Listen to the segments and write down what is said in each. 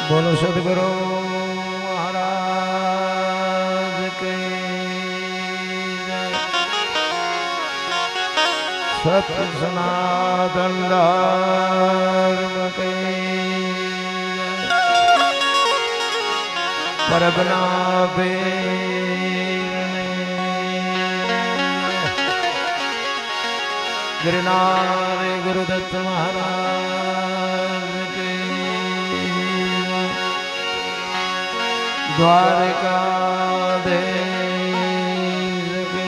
બોલો સદગુરુ મહારાજ કી જય। સત્ય સનાતન ધર્મ કી જય। પરબના गिरनार गुरुदत्त महाराज के द्वारकाधीश के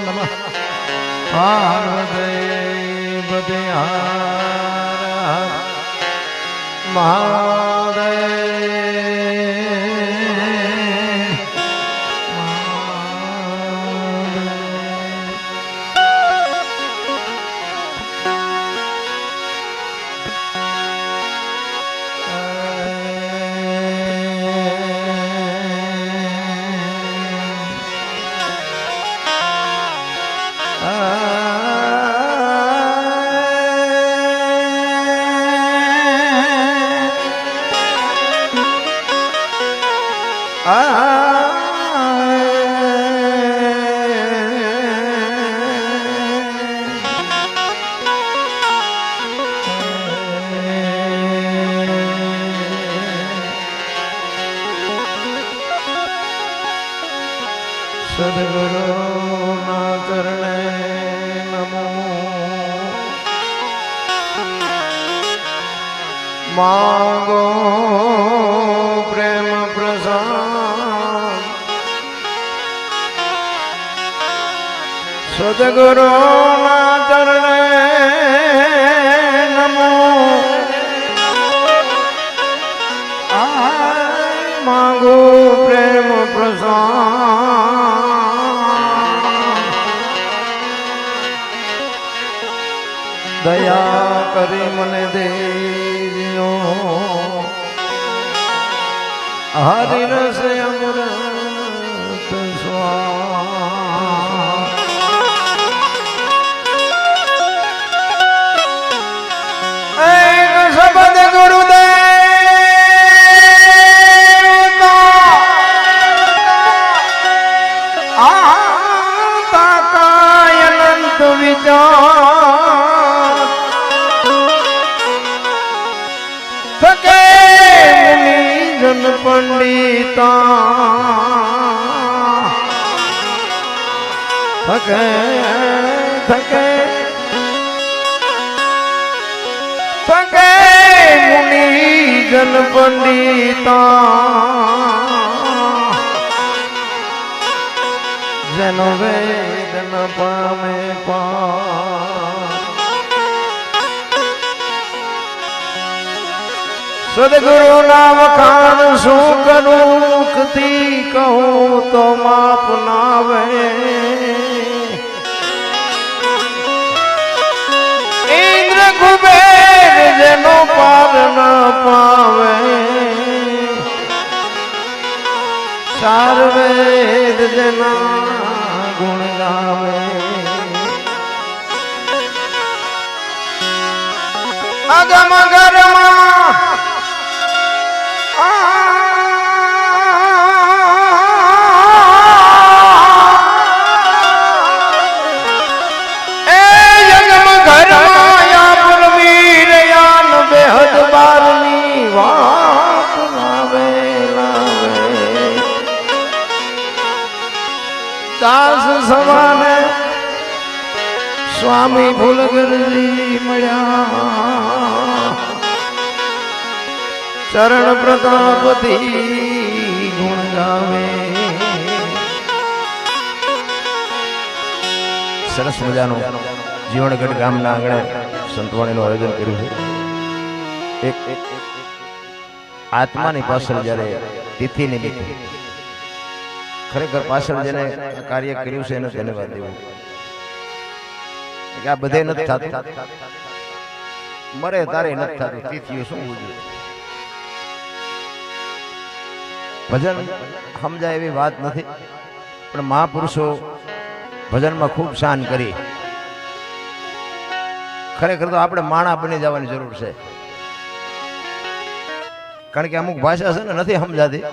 नमः पार्वती हर महादेव। सद्गुरु ना चरणे नमो मांगो प्रेम प्रसाद। सद्गुरु ना चरणे नमो मांगो प्रेम प्रसाद। दया करी मने देवियो हरि रस अमृत स्वाद। एक शब्द गुरुदेव का आता का अनंत विचार। थके मुनि जन पंडिता थके थके थके मुनि जन पंडिता। जन वेद न पामे पार। सद्गुरु नाम खान शू करूं मुक्ति कहूं तो माप नावे। इंद्र कुबेर जनो पार न पावे। चार वेद जना गुण गावे। अगम गरमा दास सवाने स्वामी फूलगरजी मळ्या। चरण प्रतापति गुण गावे। सरस मजानो जीवनगढ़ गामना आंगणे संतवाणीનું આયોજન કર્યું છે। એક આત્માની પાછળ જ્યારે તિથિ નિમિત્તે ખરેખર પાછળ જેને કાર્ય કર્યું છે એને ધન્યવાદ દેવો। કે આ બધે નથી થતું, મરે તારે નથી થતું, તિથિઓ શું બોલું। ભજન સમજાય એવી વાત નથી, પણ મહાપુરુષો ભજનમાં ખૂબ શાન કરી ખરેખર તો આપણે માણા બની જવાની જરૂર છે. કારણ કે અમુક ભાષા છે ને નથી સમજાતી.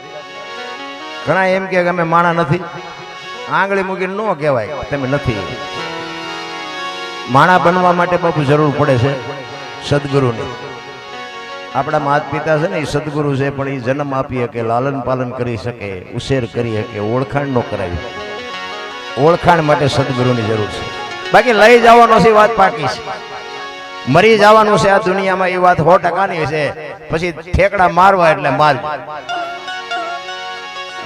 ઘણા એમ કે અમે માણા નથી, આંગળી મૂકીને ન કહેવાય તમે નથી. માણા બનવા માટે બાપુ જરૂર પડે છે સદગુરુની. આપણા માતા પિતા છે ને એ સદગુરુ છે, પણ એ જન્મ આપી શકે, લાલન પાલન કરી શકે, ઉછેર કરી શકે, ઓળખાણ ન કરાવી. ઓળખાણ માટે સદગુરુની જરૂર છે. બાકી લઈ જવાનો છે વાત પાકી છે, મરી જવાનું છે આ દુનિયામાં એ વાત 100%ની છે. પછી ઠેકડા મારવા એટલે માર.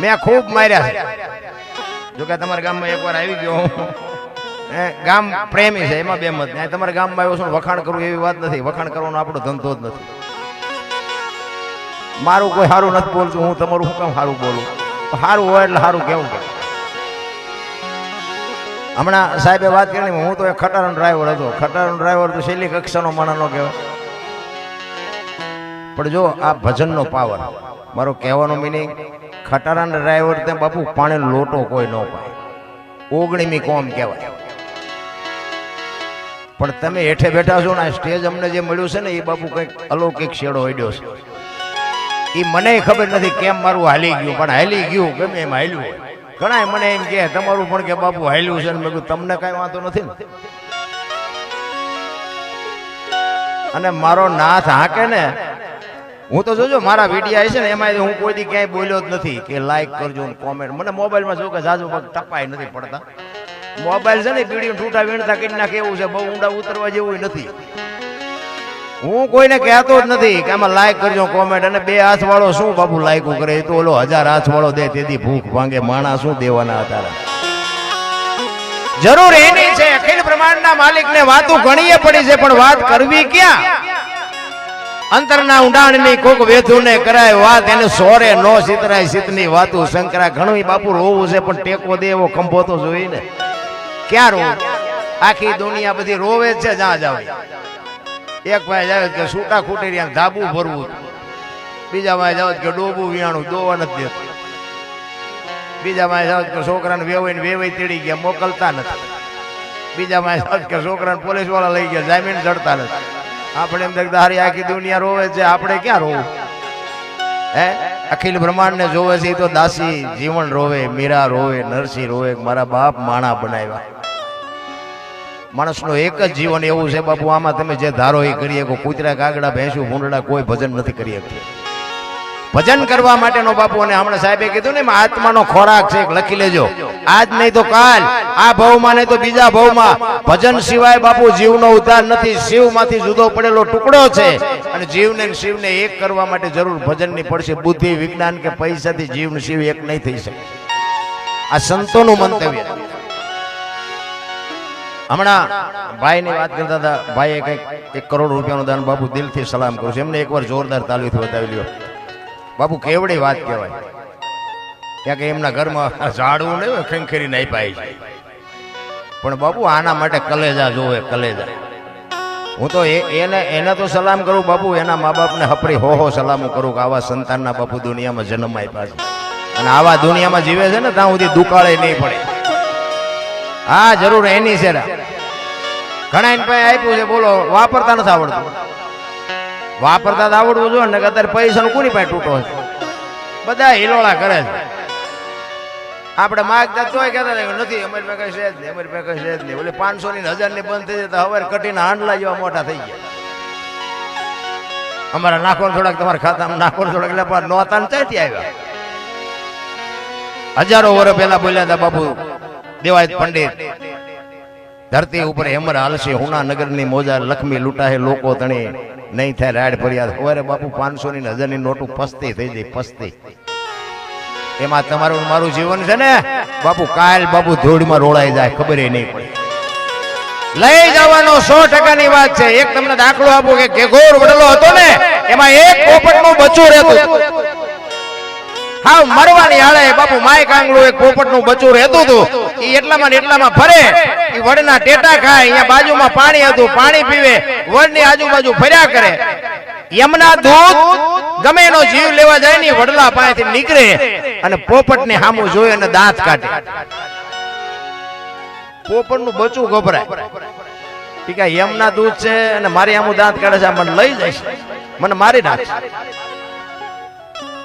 મેં ખૂબ માર્યા છે. જોકે તમારા ગામમાં એકવાર આવી ગયો હું, ગામ પ્રેમી છે એમાં બે મત. તમારા ગામમાં આવ્યો છું વખાણ કરવું એવી વાત નથી. વખાણ કરવાનો આપણો ધંધો જ નથી. મારું કોઈ સારું નથી બોલતું, હું તમારું શું કામ સારું બોલું? સારું હોય એટલે સારું કેવું કે. હમણાં સાહેબે વાત કરી, હું તો એક ખટારાનો ડ્રાઈવર હતો. ખટારાનો ડ્રાઈવર તો છેલ્લી કક્ષાનો માણસ નો કહેવાય. પણ જો આ ભજનનો પાવર, મારો કહેવાનો મિનિંગ, ખટારાના ડ્રાઈવર તે બાપુ પાણી લોટો કોઈ ન પાય, 19મી કોમ કહેવાય. પણ તમે હેઠે બેઠા છો ને, સ્ટેજ અમને જે મળ્યું છે ને એ બાપુ કંઈક અલૌકિક શેડો હડ્યો છે. એ મને ખબર નથી કેમ મારું હાલી ગયું, પણ હાલી ગયું ગમે એમ હાલ્યું હોય. ઘણા મને એમ કે તમારું પણ કે બાપુ હાલ્યું છે, મેં કીધું તમને કઈ વાંધો નથી ને. અને મારો નાથ હાકે ને, હું તો જોજો મારા વિડીયો આવે છે ને એમાં હું કોઈ દી ક્યાંય બોલ્યો જ નથી કે લાઈક કરજો ને કોમેન્ટ. મને મોબાઈલમાં જો કે જાજુ પગ ટપાય નથી પડતા. મોબાઈલ છે ને બીડી ઠૂટા વીણતા કરી નાખે એવું છે, બહુ ઊંડા ઉતરવા જેવું નથી. હું કોઈને કહેતો જ નથી કે આમાં લાઈક કરજો કોમેન્ટ. અને 2 હાથ વાળો શું બાપુ લાઈક કરે? એ તો ઓલો 1000 હાથ વાળો દે તેથી ભૂખ ભાંગે. માણા શું દેવાના હતા? જરૂર એની છે અખિલ બ્રહ્માંડના માલિકને વાતો ઘણીએ પડી છે, પણ વાત કરવી ક્યાં? અંતરના ઊંડાણની કોક વેધુને કરાય વાત, એને સોરે નો સિતરાય સિતની વાતું શંકરા. ઘણું બાપુ રોવું છે, પણ ટેકો દે એવો ખંભો તો જોઈ ને. ક્યાં રોવું? આખી દુનિયા બધી રોવે જ છે. જ્યાં જાવ એક ભાઈ જાવ કે છૂટા ખૂટી ધાબુ ભરવું, બીજા ભાઈ જાવ કે ડોબું વિયાણું દોવા નથી દેતું, બીજા ભાઈ જાવ કે છોકરાને વેવાઈ તેડી ગયા મોકલતા નથી, બીજા ભાઈ જાવ કે છોકરાને પોલીસ વાળા લઈ ગયા જામીન ચડતા નથી. આપણે એમ તારી આખી દુનિયા રોવે છે, આપણે ક્યાં રોવું? હે અખિલ બ્રહ્માંડ ને જોવે છે. તો દાસી જીવન રોવે, મીરા રોવે, નરસિંહ રોવે, મારા બાપ માણા બનાવ્યા. માણસનું એક જ જીવન એવું છે બાપુ, આમાં તમે જે ધારો એ કરી શકો. કૂતરા કાગડા ભેંસું ભૂંડડા કોઈ ભજન નથી કરી શકતું. ભજન કરવા માટેનો બાપુ, અને હમણાં સાહેબે કીધું ને આત્માનો ખોરાક છે, લખી લેજો. આજ નહીં તો કાલ, આ ભવમાં નહીં તો બીજા ભવમાં. ભજન સિવાય બાપુ જીવનો ઉદ્ધાર નથી. શિવમાંથી જુદો પડેલો ટુકડો છે, અને જીવને શિવને એક કરવા માટે જરૂર ભજનની પડશે. બુદ્ધિ, વિજ્ઞાન કે પૈસાથી જીવ શિવ એક નહીં થઈ શકે. આ સંતોનું મંતવ્ય. હમણાં ભાઈની વાત કરતા હતા, ભાઈએ કંઈક 1 કરોડ રૂપિયાનું દાન. બાપુ દિલથી સલામ કરું છું એમને. એકવાર જોરદાર તાલીથી બતાવી લ્યો બાપુ. કેવડી વાત કહેવાય. ત્યાં કે એમના ઘરમાં ઝાડવું નહીં હોય, ખંખેરી નહીં પાઈ જાય, પણ બાપુ આના માટે કલેજા જોવે, કલેજા. હું તો એને તો સલામ કરું બાપુ, એના મા બાપને હપરી હો સલામો કરું કે આવા સંતાનના બાપુ દુનિયામાં જન્મ આપ્યા છે, અને આવા દુનિયામાં જીવે છે ને ત્યાં સુધી દુકાળે નહીં પડે. હા જરૂર એની છે. ઘણા એને પાસે આપ્યું છે, બોલો વાપરતા નથી આવડતું. વાપરતા આવડવું જોઈએ ને. અત્યારે પૈસાનું કોની પાસે તૂટો છે? બધા હિલોળા કરે છે. આપણે માગતા તોય કહેતા નથી અમારી પાસે કઈ છે જ નહીં, અમારી પાસે કઈ છે જ નહીં. બોલે 500 ની 1000 ની બંધ થઈ જતા હવે કટીને હાંડલા જેવા મોટા થઈ ગયા. અમારા નાખો થોડાક તમારા ખાતામાં નાખો થોડાક, એટલે પણ નોતા ને ત્યાંથી આવ્યા. હજારો વર્ષ પહેલા બોલ્યા હતા બાપુ દેવાયત પંડિત, ધરતી ઉપર હેમર હાલશે, હુના નગરની મોજા લક્ષ્મી લૂંટાહે, લોકો તણી નહીં થાય રાડ ફરિયાદ. હવે બાપુ 500 ની 1000 ની નોટું પસ્તી થઈ જાય, પસ્તી. એમાં તમારું મારું જીવન છે ને બાપુ, કાલ બાપુ ધૂળમાં રોળાઈ જાય, ખબર નહીં પડે. લઈ જવાનો 100% ની વાત છે. એક તમને દાખલો આપો કે ઘેઘોર વડલો હતો ને, એમાં એક પોપટનું બચ્ચું રહેતું. હાવ મરવાની હાળે બાપુ માય કાંગળું એક પોપટનું બચ્ચું રહેતું હતું. એ એટલામાં ફરે, એ વડના ટેટા ખાય. અહીંયા બાજુમાં પાણી હતું, પાણી પીવે, વડની આજુબાજુ ફર્યા કરે. યમના દૂત ગમે એનો જીવ લેવા જાય ને વડલા પાસેથી નીકળે અને પોપટને સામું જોઈ અને દાંત કાઢે. પોપટનું બચ્ચું ગભરાય. કે યમના દૂધ છે અને મારી આમું દાંત કાઢે છે, મને લઈ જાય છે, મને મારી નાખશે.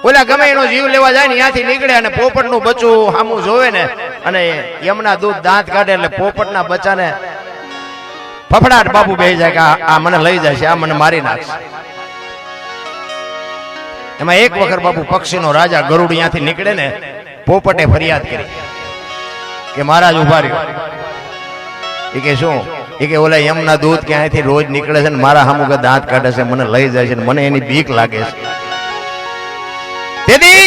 ઓલા ગમે એનો જીવ લેવા જાય ને ત્યાંથી નીકળે અને પોપટનું બચ્ચું સામું જોવે ને અને યમના દૂધ દાંત કાઢે એટલે પોપટના બચ્ચાને ફફડાટ બાપુ બેસી જાય કે આ મને લઈ જાય છે, આ મને મારી નાખશે. એમાં એક વખત બાપુ પક્ષીનો રાજા ગરુડ ત્યાંથી નીકળે ને પોપટે ફરિયાદ કરી કે મહારાજ ઉભા રહ્યો. એ કે શું? એ કે ઓલા યમના દૂધ ક્યાંયથી રોજ નીકળે છે ને મારા સામું દાંત કાઢે છે, મને લઈ જાય છે, મને એની બીક લાગે છે. તેથી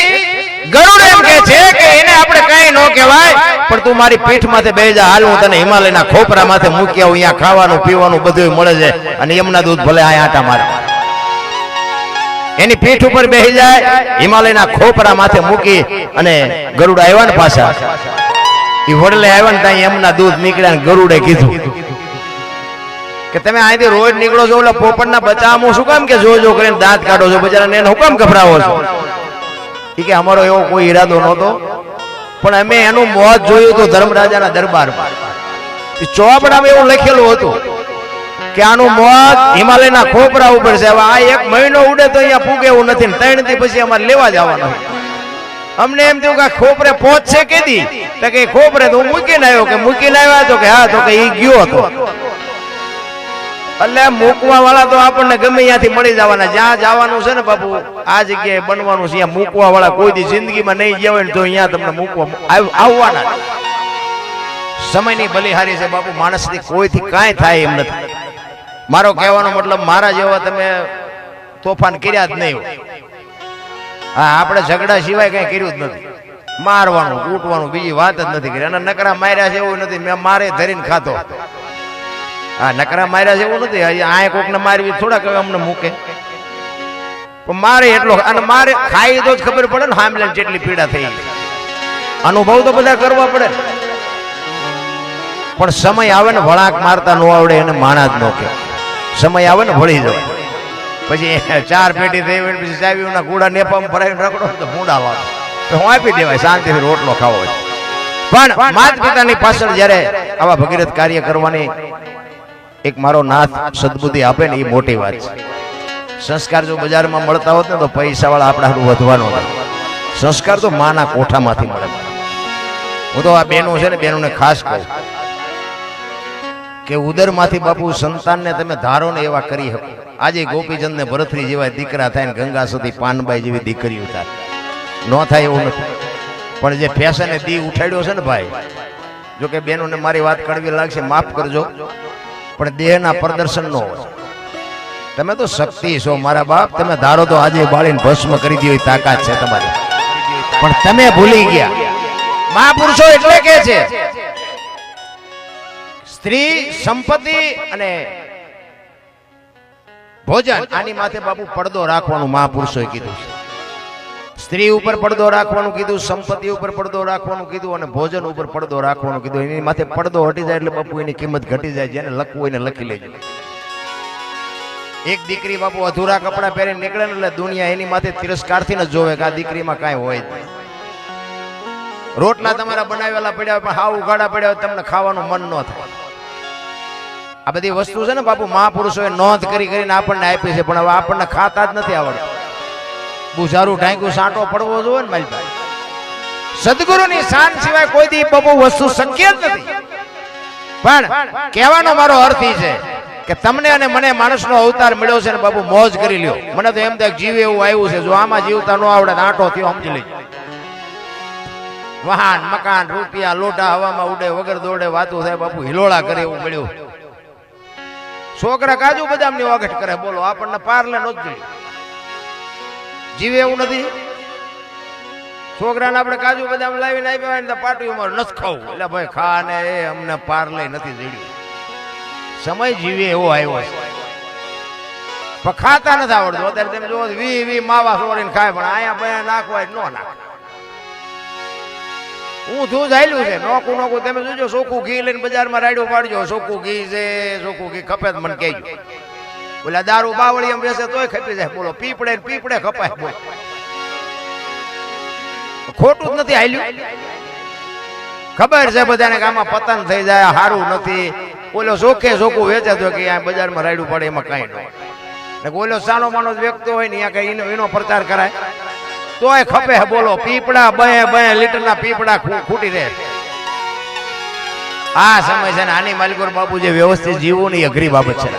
ગરુડ એમ કે છે કે એને આપણે કઈ ન કહેવાય, પણ તું મારી પીઠ માથે બેસી જા, હાલ હું તને હિમાલયના ખોપરા માથે મૂકી આવું, અહીંયા ખાવાનું પીવાનું બધું મળે છે અને યમના દૂધ ભલે આ આટા મારે. એની પીઠ ઉપર બેસી જાય, હિમાલયના ખોપરા માથે મૂકી અને ગરુડ આવ્યા ને પાછા એ વડલે આવ્યા ને ત્યાં યમના દૂધ નીકળ્યા. ગરુડે કીધું કે તમે અહીંથી રોજ નીકળો છો, ઓલા પોપટના બચ્ચામાં શું કામ કે જો કરીને દાંત કાઢો છો, બચારાને એને હું કામ ગભરાવો છો? એ કે અમારો એવો કોઈ ઈરાદો નહોતો, પણ અમે એનું મોત જોયું હતું ધર્મરાજાના દરબારમાં. ચોપડામાં એવું લખેલું હતું કે આનું મોત હિમાલયના ખોપરા ઉપર છે. હવે આ 1 મહિનો ઉડે તો અહીંયા પૂગે એવું નથી, 3 દી પછી અમારે લેવા જવાનું. અમને એમ થયું કે ખોપરે પહોંચશે કેદી? તો કે ખોપરે તો હું મૂકીને આવ્યો. કે મૂકીને આવ્યા? તો કે હા. તો કે એ ગયો હતો. એટલે મૂકવા વાળા તો આપણને ગમે ત્યાંથી મળી જવાના. જ્યાં જવાનું છે ને બાપુ, આ જગ્યાએ બનવાનું છે, ત્યાં મૂકવા વાળા કોઈ દી જિંદગીમાં નહીં ગયા હોય ને તો અહીંયા તમને મૂકવા આવવાના. સમયની બલિહારી છે બાપુ, માણસની કોઈથી કાંઈ થાય એમ નથી. મારો કહેવાનો મતલબ મારા જેવા તમે તોફાન કર્યા જ નહીં હોય. હા, આપણે ઝઘડા સિવાય કઈ કર્યું જ નથી. મારવાનું કૂટવાનું બીજી વાત જ નથી કરી. અને નકરા માર્યા છે એવું નથી, મેં મારે ધરીને ખાતો. હા, નકરા માર્યા છે એવું નથી. આ કોકને મારવી થોડા કઈ અમને મૂકે, પણ મારે એટલો. અને મારે ખાઈ તો જ ખબર પડે ને હામલે જેટલી પીડા થઈ. અનુભવ તો બધા કરવા પડે, પણ સમય આવે ને વળાંક મારતા ન આવડે એને માણા જ ન કે. સમય આવે ને વળી જાય પછી 4 પેટી થઈ હોય પછી ચાવીઓના કુડા નેપામાં ભરાઈને રખડો તો ભૂંડા વાળો હું આપી દેવાય, શાંતિથી રોટલો ખાવો હોય. પણ માતા પિતાની પાછળ જ્યારે આવા ભગીરથ કાર્ય કરવાની એક મારો નાથ સદબુદ્ધિ આપે ને એ મોટી વાત છે. સંસ્કાર જો બજારમાં મળતા હોત ને તો પૈસા વાળા આપણા હારું વધવાનો. સંસ્કાર તો માના કોઠામાંથી મળે. હું તો આ બહેનો છે ને, બહેનોને ખાસ કહું કે ઉદરમાંથી બાપુ સંતાનને તમે ધારો ને એવા કરી શકો. આજે ગોપીચંદ ને ભરતરી જેવા દીકરા થાય ને ગંગા સતી પાનબાઈ જેવી દીકરીઓ થાય, ન થાય એવું નથી. પણ જે ફેશને દી ઉઠાડ્યો છે ને ભાઈ, જો કે બહેનોને મારી વાત કડવી લાગશે, માફ કરજો, પણ દેહના પ્રદર્શન નો હોય. તમે તો શક્તિ છો મારા બાપ, તમે ધારો તો આજે બાળીને ભસ્મ કરી દો તાકાત છે તમારી, પણ તમે ભૂલી ગયા. મહાપુરુષો એટલે કે છે સ્ત્રી, સંપત્તિ અને ભોજન, આની માથે બાપુ પડદો રાખવાનું મહાપુરુષોએ કીધું છે. સ્ત્રી ઉપર પડદો રાખવાનું કીધું, સંપત્તિ ઉપર પડદો રાખવાનું કીધું અને ભોજન ઉપર પડદો રાખવાનું કીધું. એની માથે પડદો હટી જાય એટલે બાપુ એની કિંમત ઘટી જાય. જેને લખવું હોય ને લખી લેજો. એક દીકરી બાપુ અધૂરા કપડા પહેરીને નીકળે ને એટલે દુનિયા એની માથે તિરસ્કારથી જ જોવે કે આ દીકરીમાં કાંઈ હોય જ નહીં. રોટલા તમારા બનાવેલા પડ્યા પણ હાવ ઉઘાડા પડ્યા હોય, તમને ખાવાનું મન ન થાય. આ બધી વસ્તુ છે ને બાપુ મહાપુરુષોએ નોંધ કરી કરીને આપણને આપી છે, પણ હવે આપણને ખાતા જ નથી આવડતું. બુઝારું ઢાંક્યું સાંટો પડવો જોઈએ ને મારી ભાઈ. સદગુરુની શાન સિવાય કોઈ દી બાપુ વસ્તુ શક્ય જ નથી. પણ કહેવાનો મારો અર્થ એ છે કે તમને અને મને માણસનો અવતાર મળ્યો છે ને બાપુ, મોજ કરી લ્યો. મને તો એમ થાય જીવે એવું આવ્યું છે, જો આમાં જીવતા ન આવડે આંટો થયો સમજી લેજો. વાહન, મકાન, રૂપિયા, લોટા હવામાં ઉડે, વગર દોડે વાતું થાય બાપુ, હિલોળા કરે એવું મળ્યું. છોકરા કાજુ બદામની વાગઠ કરે, બોલો આપણને પારલે નો જ જીવે એવું નથી. છોકરાને આપણે કાજુ બદામ લાવીને આપ્યા ને પાટું ઉમર નથી ખાવું, એટલે ભાઈ ખા ને એ અમને પારલે નથી જડ્યું. સમય જીવે એવો આવ્યો છે, પણ ખાતા નથી આવડતું. અત્યારે તમે જોવો 20 માવા સોરીને ખાય, પણ અહીંયા ભાઈ નાખવા ન નાખ. હું દૂધ આલ્યું છે નોકું નોકું. તમે જોજો ચોખ્ખું ઘી લઈને બજારમાં રાડ્યો પાડજો, ચોખ્ખું ઘી છે, ચોખ્ખું ઘી ખપે તો મને કહેજો. ઓલા દારૂ બાવળી એમ રહેશે તોય ખપી જાય, બોલો પીપડે પીપડે ખપાય. બોલ ખોટું જ નથી હાલ્યું. ખબર છે બધાને કે આમાં પતન થઈ જાય, સારું નથી. ઓલો ચોખ્ખે ચોખ્ખું વેચાતો કે આ બજારમાં રાયડું પડે એમાં કાંઈ ન હોય. ઓલો સાનો માનો વ્યક્તિ હોય ને ત્યાં કઈ એનો પ્રચાર કરાય તોય ખપે. બોલો પીપળા 2 લીટરના પીપળા ખૂટી રહે. આ સમય છે ને આની માલિકોર બાપુ જે વ્યવસ્થિત જીવવું ની અઘરી બાબત છે.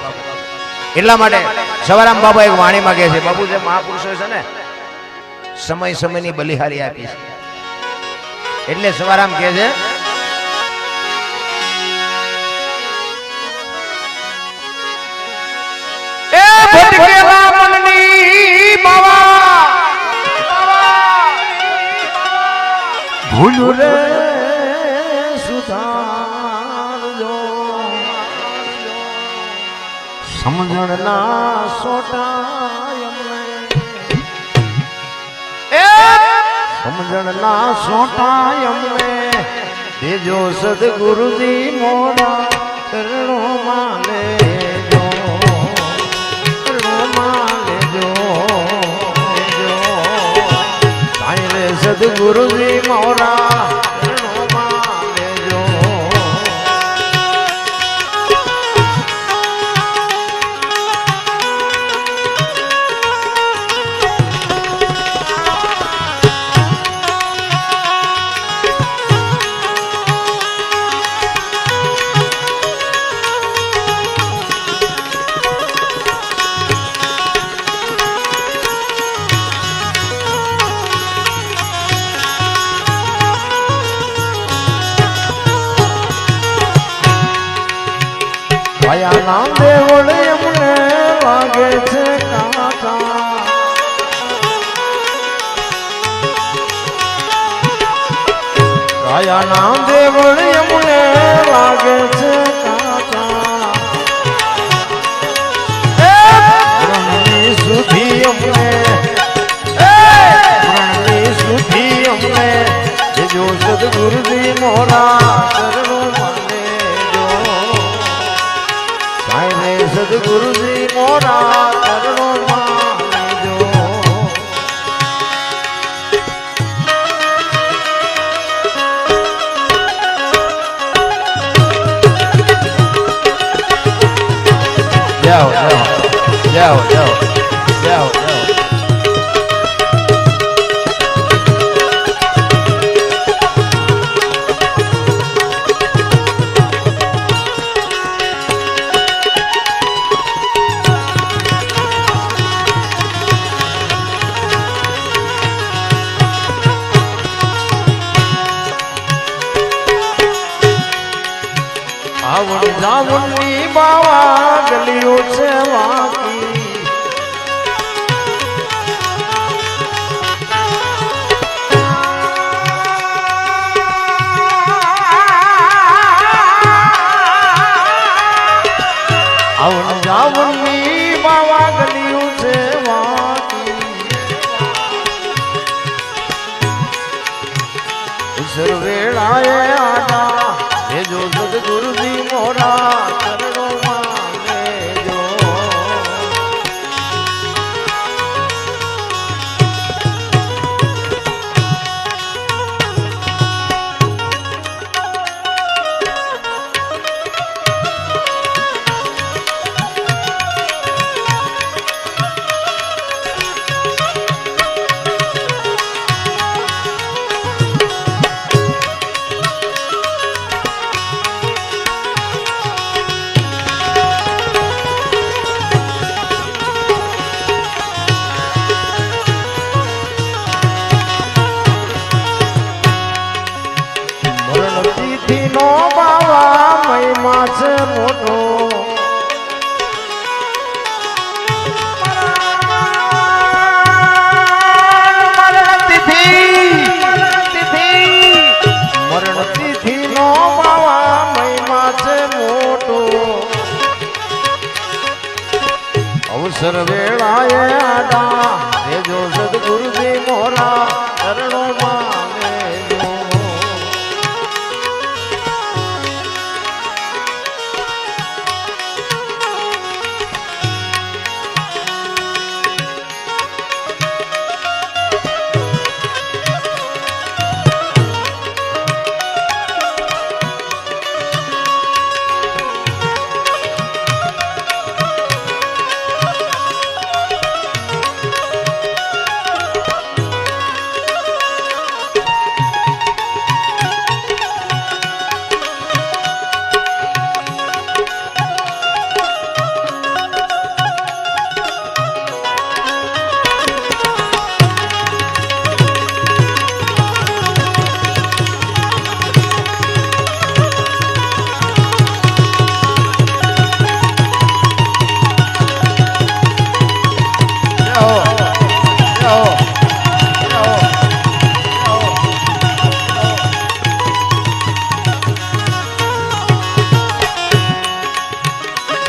એટલા માટે સવારામ બાબા એક વાણી માંગે છે. બાપુ જે મહાપુરુષો છે ને સમય સમયની બલિહારી આપી છે. એટલે સવારામ કહે છે એ ભટકેલા મનની બાવા ભૂલ રે સુધારજો સમજણના સોટા સમજણના સોટા અમને દેજો સદગુરુજી મોરા ચરણો માને સદગુરુજી મોરા નામ દેવળ એમને લાગે છે કાકા કાયા નામ દેવળ એમને લાગે છે કાકા સુધી અમને સુધી અમને જો સદગુરુજી મોરા સદગુરુજી મોરા ચરણો માનજો. જાઓ જાઓ જાઓ જાઓ જાઓ જાઓ. આવણ જાવણની બાવા ગલીઓ છે વાકી આવણ જાવણની બાવા ગલીઓ છે વાકી સર્વેળાએ આડા જો સદગુરુજી મોરા ચરણો માનજો. નો બાવા મહિમા છે મોટો મરણ તિથિ નો બાવા મહિમા છે મોટો અવસર વેળાએ આડા દેજો સદગુરુજી મોરા ચરણો માને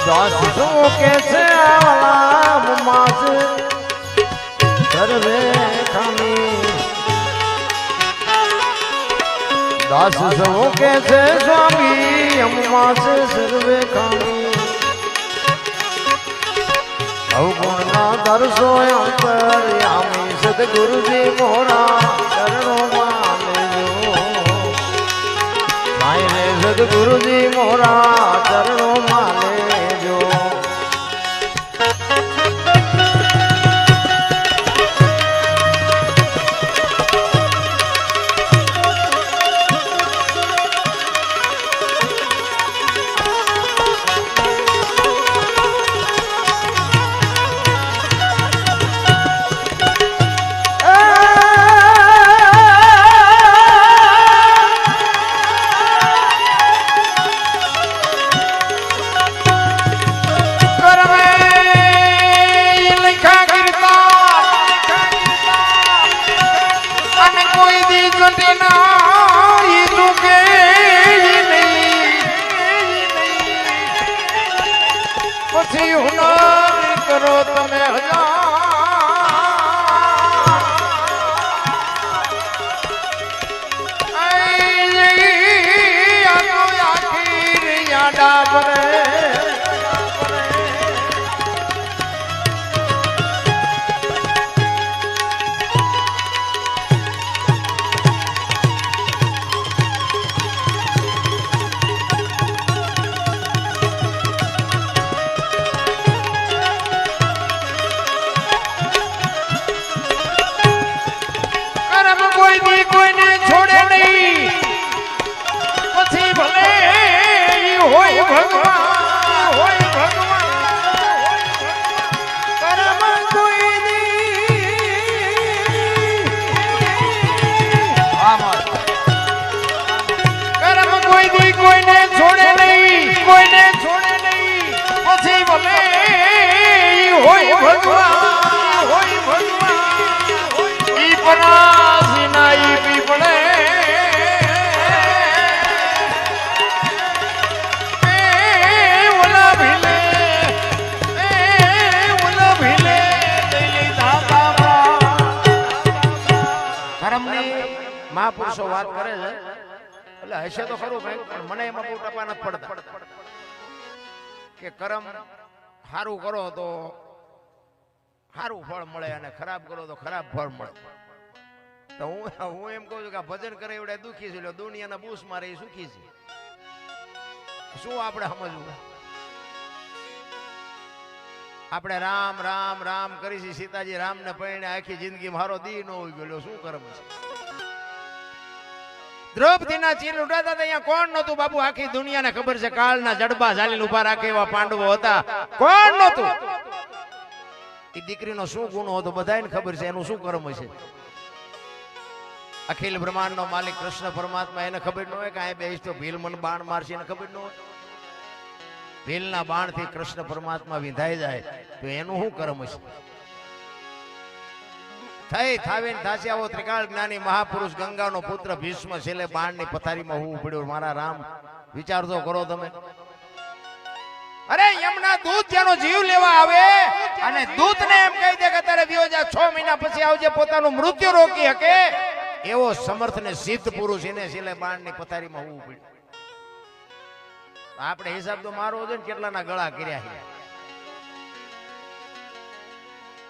દાસ શું કે છે આલામ માસ સર્વે ખામી દાસ શું કે છે સ્વામી અમ્મા છે સર્વે ખામી અવગુણ ના દર્શો અંતર્યામી સદગુરુજી મોરા ચરણોમાં લેજો માય રે સદગુરુજી મોરા ચરણોમાં લેજો કરો તમે મહાપુરુષો વાત કરે છે એટલે હશે તો ખરું કઈ પણ મને એમાં બહુ ટપા નથી પડતા કે કર્મ સારું કરો તો સારું ફળ મળે અને ખરાબ કરો તો ખરાબ ફળ મળે તો હું એમ કહું છું કે ભજન કરે એવડે દુખી છે દુનિયાના બૂસ મારે એ સુખી છે શું આપણે સમજવું આપણે રામ રામ રામ કરી છે સીતાજી રામ ને પરણે આખી જિંદગી મારો દી ન હોય ગયો શું કર્મ છે દ્રૌપદીના ચીલ ઉડાતા અહીંયા કોણ નહોતું બાપુ આખી દુનિયાને ખબર છે કાળના જડબા ઝાલીને ઉભા રાખે એવા પાંડવો હતા કોણ નહોતું એ દીકરીનો શું ગુણ હતો બધાને ખબર છે એનું શું કર્મ છે અખિલ બ્રહ્માંડનો માલિક કૃષ્ણ પરમાત્મા એને ખબર ન હોય કે આ બેસ તો ભીલ મન બાણ મારશે એને ખબર ન હોય ભીલના બાણથી કૃષ્ણ પરમાત્મા વિંધાઈ જાય તો એનું શું કર્મ છે થઈ થાવીને થાસી આવો ત્રિકાળ જ્ઞાની મહાપુરુષ ગંગાનો પુત્ર ભીષ્મ છેલ્લે બાણની પથારીમાં હું પડ્યો મારા રામ વિચાર તો કરો તમે અરે યમના દૂત જેનો જીવ લેવા આવે અને દૂતને એમ કહી દે કે તારે વિયો જા 6 મહિના પછી આવજે પોતાનું મૃત્યુ રોકી શકે એવો સમર્થ ને સિદ્ધ પુરુષ એને છેલ્લે બાણની પથારીમાં હું પડ્યો આપણે હિસાબ તો મારો છે ને કેટલાના ગળા કર્યા છે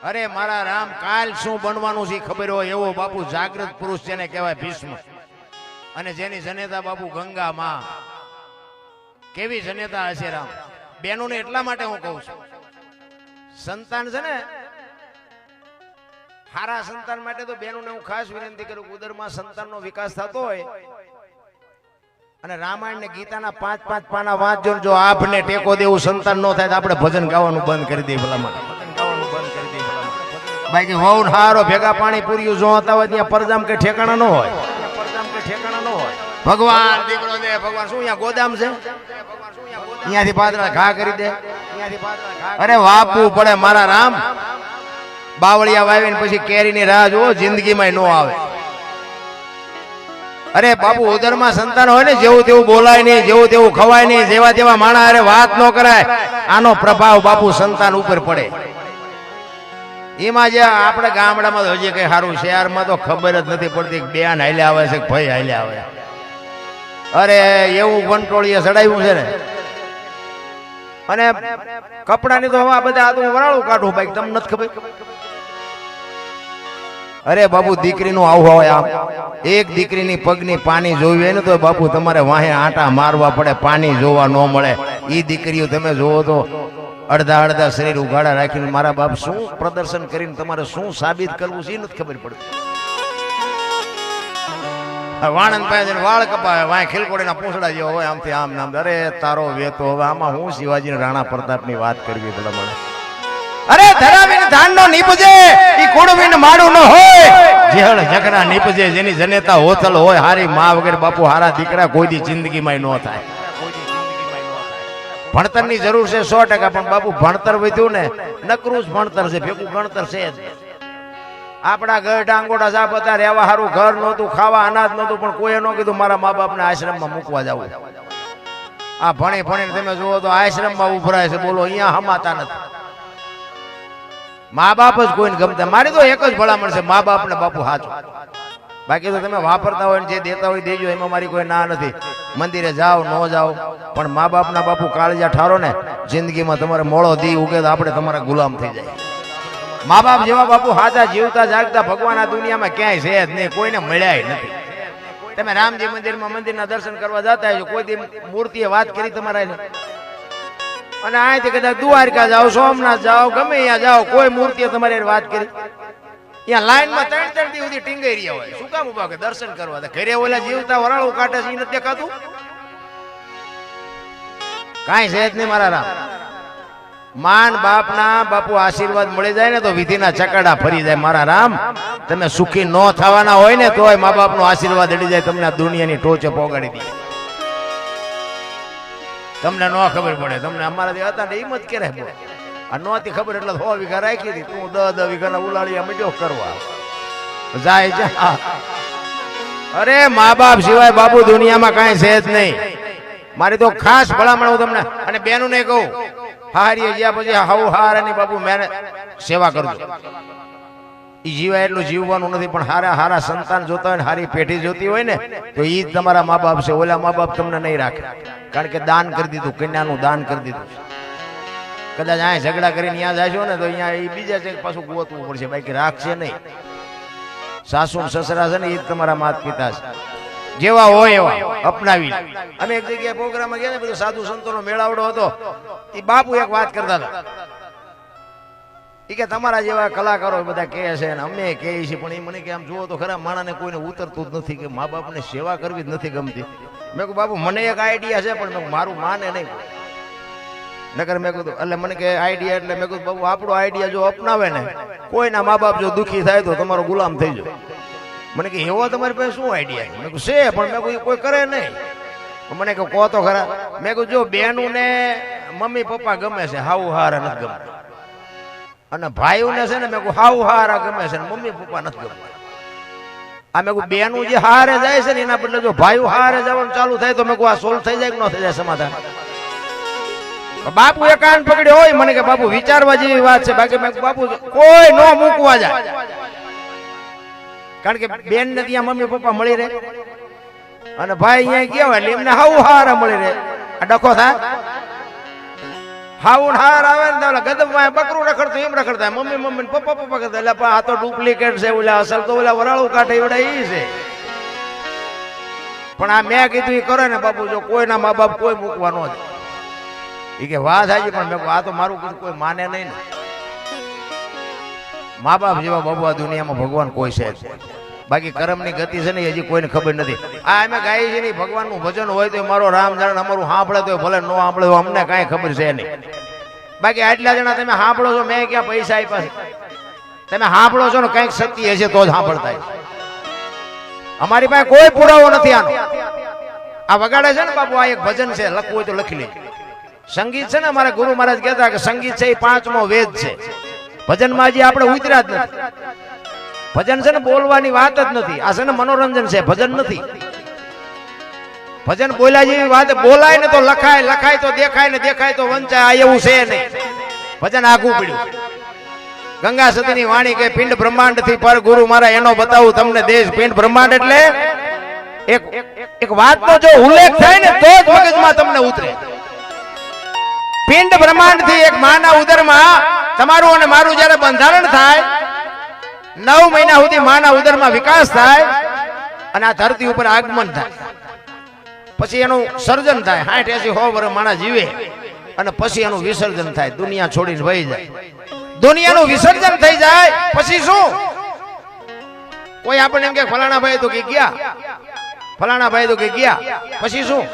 અરે મારા રામ કાલ શું બનવાનું છે ખબર હોય એવો બાપુ જાગૃત પુરુષ જેને કહેવાય ભીષ્મ અને જેની જનેતા બાપુ ગંગા માં કેવી જનેતા હશે રામ બેનોને એટલા માટે હું કહું છું સંતાન છે ને સારા સંતાન માટે તો બેનોને હું ખાસ વિનંતી કરું ઉદરમાં સંતાનનો વિકાસ થતો હોય અને રામાયણ ને ગીતાના 5-5 પાના વાંચજો જો આપને ટેકો દેવું સંતાન નો થાય તો આપણે ભજન ગાવાનું બંધ કરી દઈએ ભલા માટે ભજન ગાવાનું બંધ કરી દઈએ ભલા માટે બાકી વહુ હારો ભેગા પાણી પૂર્યું જો હતા હોય ત્યાં પરજામ કે ઠેકાણા ન હોય પરજામ કે ઠેકાણા ન હોય ભગવાન દીકરો દે ભગવાન શું અહીંયા ગોદામ છે અહીંયાથી પાદરા ઘા કરી દે અહીંયાથી પાદરા ઘા અરે વાપવું પડે મારા રામ બાવળિયા વાવીને પછી કેરીની રાહ જુઓ જિંદગીમાં ન આવે અરે બાપુ ઉદરમાં સંતાન હોય ને જેવું તેવું બોલાય નહીં, જેવું તેવું ખવાય નહીં, જેવા તેવા માણા અરે વાત ન કરાય. આનો પ્રભાવ બાપુ સંતાન ઉપર પડે. એમાં જે આપણે ગામડામાં તો હજી કઈ સારું, શહેરમાં તો ખબર જ નથી પડતી બેન હાલ્યા આવે છે, ભાઈ હાલ્યા આવે. અરે એવું વંટોળીએ ચડાવ્યું છે ને. અને કપડાની તો હવા બધા આ વરાળું કાઢું ભાઈ, તમને નથી ખબર. અરે બાપુ દીકરીનું આવું હોય, આમ એક દીકરીની પગની પાણી જોવી હોય ને તો બાપુ તમારે વાહે આંટા મારવા પડે, પાણી જોવા ન મળે. ઈ દીકરીઓ તમે જોવો તો અડધા અડધા શરીર ઉઘાડા રાખીને મારા બાપ શું પ્રદર્શન કરીને તમારે શું સાબિત કરવું છે એ નથી ખબર પડતી. વાણંદ પાસે વાળ કપાવે, વાય ખીલકોડીના પૂંછડા જેવો હોય, આમથી આમ નામ. અરે તારો વેતો હવે આમાં હું શિવાજી રાણા પ્રતાપની વાત કરવી ભલા મને. અરે ધરાવીને ધાનનો નીપજે ઈ કુડવીને માડું ન હોય, જેહળ ઝઘડા નીપજે જેની જનેતા હોથલ હોય. હારી માં વગર બાપુ હારા દીકરા કોઈ દી જિંદગીમાં ન થાય. ભણતરની જરૂર છે 100%, પણ બાપુ ભણતર વધ્યું ને નકરું જ ભણતર છે, ભેગું ગણતર છે જ. આપણા ઘર ડાંગોડા સાપ હતા, રહેવા સારું ઘર નહોતું, ખાવા અનાજ નહોતું, પણ કોઈએ ન કીધું મારા મા બાપને આશ્રમમાં મૂકવા જવું. આ ભણી ભણીને તમે જુઓ તો આશ્રમમાં ઉભરાય છે, બોલો અહીંયા હમાતા નથી. મા બાપ જ કોઈને ગમતા. મારી તો એક જ ભલામણ છે, મા બાપ ને બાપુ હાચો. બાકી તો તમે વાપરતા હોય ને જે દેતા હોય દેજો, એમાં મારી કોઈ ના નથી. મંદિરે જાઓ ન જાઓ, પણ મા બાપના બાપુ કાળજા ઠારો ને જિંદગીમાં તમારે મોળો દી ઉગે તો આપણે તમારા ગુલામ થઈ જાય. મા બાપ જેવા બાપુ હાચા જીવતા જાગતા ભગવાન આ દુનિયામાં ક્યાંય છે જ નહીં, કોઈને મળ્યા નથી. તમે રામજી મંદિરમાં મંદિરના દર્શન કરવા જતા હોય, કોઈ દી મૂર્તિએ વાત કરી તમારા, અને અહીંથી કદાચ દ્વારકા જાઓ, સોમનાથ જાઓ, ગમે અહીંયા જાઓ, કોઈ મૂર્તિએ તમારી વાત કરી. અહીંયા લાઈનમાં 3-3 દી સુધી ટીંગાઈ રહ્યા હોય. શું કામ ઉભા કે દર્શન કરવા? ઘરે ઓલા જીવતા વરાળું કાઢે છે, એ નથી દેખાતું? કાંઈ છે જ નહીં મારા રામ. માન બાપના બાપુ આશીર્વાદ મળી જાય ને તો વિધિના ચકડા ફરી જાય મારા રામ. તમે સુખી ન થવાના હોય ને તોય મા બાપનો આશીર્વાદ અડી જાય, તમને આ દુનિયાની ટોચે પોગાડી દે. તમને ન ખબર પડે. તમને અમારા જે હતા ને હિંમત કરે, આ નહોતી ખબર એટલે 100 વીઘા રાખી હતી, તું 10 વીઘાના ઉલાળિયા મીડ્યો કરવા જાય જા. અરે મા બાપ સિવાય બાપુ દુનિયામાં કાંઈ છે જ નહીં. મારી તો ખાસ ભલામણ હું તમને અને બેનું ને કહું, હારી ગયા પછી હાવ હારાની બાપુ મેં સેવા કરજો. ઈ જીવાય એટલું જીવવાનું નથી, પણ હારા હારા સંતાન જોતા હોય ને હારી પેઢી જોતી હોય ને તો ઈ જ તમારા મા બાપ છે. ઓલા મા બાપ તમને નહીં રાખે, કારણ કે દાન કરી દીધું, કન્યાનું દાન કરી દીધું. કદાચ અહીંયા ઝઘડા કરીને ત્યાં જશો ને તો અહીંયા એ બીજા છે પાછું ગોતવું પડશે, બાકી રાખશે નહીં. સાસુ સસરા છે ને એ જ તમારા માતા પિતા છે, જેવા હોય એવા અપનાવી. અમે એક જગ્યાએ પ્રોગ્રામમાં ગયા ને, બધું સાધુ સંતોનો મેળાવડો હતો. એ બાપુ એક વાત કરતા હતા, એ કે તમારા જેવા કલાકારો બધા કહે છે ને અમે કહીએ છીએ, પણ એ મને કે આમ જુઓ તો ખરા માણાને કોઈને ઉતરતું જ નથી, કે મા બાપને સેવા કરવી જ નથી ગમતી. મેં કહ્યું બાપુ મને એક આઈડિયા છે, પણ મારું માને નહીં. નકર મેં કીધું એટલે મને કે આઈડિયા એટલે મેં કીધું બાપુ આપણો આઈડિયા જો અપનાવે ને, કોઈના મા બાપ જો દુઃખી થાય તો તમારો ગુલામ થઈ જાય. મને કે એવો તમારી પાસે શું આઈડિયા? મેં કહ્યું છે, પણ મેં કહ્યું કોઈ કરે નહીં. મને કહું કહો તો ખરા. મેં કહ્યું જો બેનું ને મમ્મી પપ્પા ગમે છે, હાવ હારા નથી ગમતા, અને ભાઈઓને છે ને મેં કહું હાવ હારા ગમે છે, મમ્મી પપ્પા નથી ગમતા. આ મેં કહું બેનું જે હારે જાય છે ને એના બદલે જો ભાઈઓ હારે જવાનું ચાલુ થાય તો મેં કહું આ સોલ્વ થઈ જાય કે ન થઈ જાય સમાધાન? બાપુ એ કાન પકડ્યો હોય, મને કે બાપુ વિચારવા જેવી વાત છે, બાકી મેં બાપુ કોઈ ન મૂકવા જાય, કારણ કે બેન ને ત્યાં મમ્મી પપ્પા મળી રહે અને ભાઈ અહીંયા ગયા હોય એટલે એમને હાવ હારા મળી રહે. આ ડખો થાય, હાવ હાર આવે ને ગદબમાં બકરું રખડતું એમ રખડતા, મમ્મી મમ્મી પપ્પા પપ્પા કરતા. એટલે આ તો ડુપ્લિકેટ છે, ઓલા અસલ તો ઓલા વરાળું કાઢે એવડા એ છે. પણ આ મેં કીધું એ કરે ને બાપુ, જો કોઈના મા બાપ કોઈ મૂકવા ન જાય. એ કે વાત હાજી, પણ મેં આ તો મારું કીધું કોઈ માને નહીં ને. મા બાપ જેવા બાબુ આ દુનિયામાં ભગવાન કોઈ છે જ. બાકી કર્મની ગતિ છે ને હજી કોઈને ખબર નથી. આ અમે ગાઈએ છીએ ને ભગવાનનું ભજન હોય તો મારો રામ જાણ અમારું સાંભળે તો ભલે ન સાંભળે તો અમને કાંઈ ખબર છે નહીં. બાકી આટલા જણા તમે સાંભળો છો, મેં ક્યાં પૈસા આપ્યા છે? તમે સાંભળો છો ને કંઈક શક્તિ હશે તો જ સાંભળતા. અમારી પાસે કોઈ પુરાવો નથી આનો. આ વગાડે છે ને બાપુ, આ એક ભજન છે, લખવું હોય તો લખી લેજો. સંગીત છે ને અમારા ગુરુ મહારાજ કહેતા કે સંગીત છે એ 5મો વેદ છે. ભજનમાં હજી આપણે ઉતર્યા જ નથી. ભજન છે ને બોલવાની વાત જ નથી, આ છે ને મનોરંજન છે, ભજન નથી. ભજન બોલ્યા જેવી વાત બોલાય ને તો લખાય, લખાય તો દેખાય ને દેખાય તો વંચાય. આ એવું છે નહીં. ભજન આઘું પડ્યું. ગંગા સતીની વાણી કે પિંડ બ્રહ્માંડ થી પર ગુરુ મારા એનો બતાવું તમને દેશ. પિંડ બ્રહ્માંડ એટલે એક વાતનો જો ઉલ્લેખ થાય ને તો જ મગજમાં તમને ઉતરે. પિંડ બ્રહ્માંડ થી એક માના ઉદરમાં તમારું અને મારું જ્યારે બંધારણ થાય, 9 મહિના સુધી માના ઉદરમાં વિકાસ થાય અને આ ધરતી ઉપર આગમન થાય, પછી એનું સર્જન થાય, 60-80 વર્ષ માણા જીવે અને પછી એનું વિસર્જન થાય, દુનિયા છોડીને વહી જાય. દુનિયાનું વિસર્જન થઈ જાય પછી શું? કોઈ આપણને એમ કે ફલાણા ભાઈ તો કે ગયા, ફલાણા ભાઈ તો કે ગયા, પછી શું?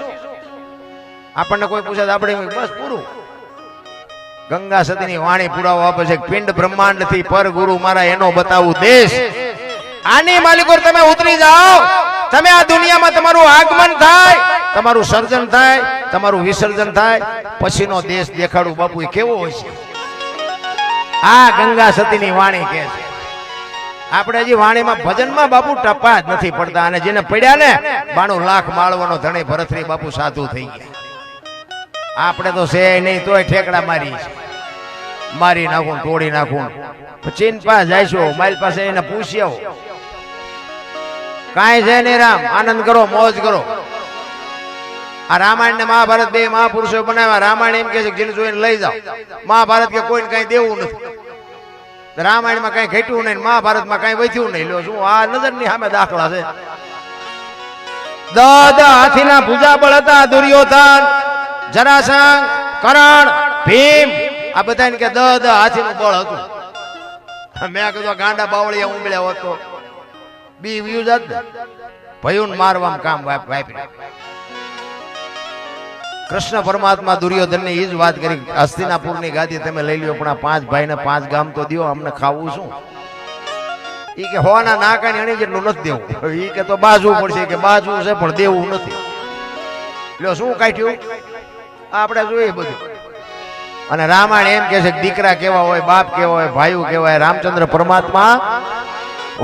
આપણને કોઈ પૂછે આપણે બસ પૂરું. ગંગા સતીની વાણી પુરાવો આપે છે. પિંડ બ્રહ્માંડ થી પર ગુરુ મારા એનો બતાવું દેશ. આની માલિકો તમે ઉતરી જાઓ, તમે આ દુનિયામાં તમારું આગમન થાય, તમારું સર્જન થાય, તમારું વિસર્જન થાય, પછીનો દેશ દેખાડું બાપુ એ કેવો હોય છે. આ ગંગા સતીની વાણી કે છે. આપણે હજી વાણીમાં ભજનમાં બાપુ ટપા જ નથી પડતા, અને જેને પડ્યા ને 92 લાખ માળવાનો ધણી ભરતરી બાપુ સાધુ થઈ ગયા. આપણે તો છે નહીં તોય ઠેકડા મારી નાખું, તોડી નાખું. ચીન પાસે જઈશું, મારી પાસે એને પૂછી આવો, કાંઈ છે નહીં રામ, આનંદ કરો, મોજ કરો. આ રામાયણ ને મહાભારત બે મહાપુરુષો બનાવ્યા. રામાયણ એમ કે છે જેને જોઈને લઈ જાઓ, મહાભારત કે કોઈને કઈ દેવું નથી. રામાયણમાં કઈ ઘટ્યું નહીં, મહાભારતમાં કઈ વધ્યું નહીં. લો શું આ નજરની સામે દાખલા છે. 10 હાથીના ભુજાબળ હતા. દુર્યોધન, જરાસંઘ, કરણ, ભીમ, આ બધાને કે 10 હાથીનું બળ હતું. મેં કીધું ગાંડા બાવળિયા ઉંબળ્યા હોત તો બી વ્યૂ જાત ને, ભયુન મારવામાં કામ વાપર્યા. કૃષ્ણ પરમાત્મા દુર્યોધનની એ જ વાત કરી, હસ્તિનાપુરની ગાદી તમે લઈ લ્યો, પણ આ 5 ભાઈને 5 ગામ તો દો, અમને ખાવું શું? ઈ કે હોવાના નાકાની અણી જેટલું નથી દેવું. ઈ કે તો બાજવું પડશે, કે બાજવું છે પણ દેવું નથી. લ્યો શું કાઢ્યું? આપણે જોઈએ બધું. અને રામાયણ એમ કે છે દીકરા કેવા હોય, બાપ કેવા હોય, ભાઈઓ કેવા હોય. રામચંદ્ર પરમાત્મા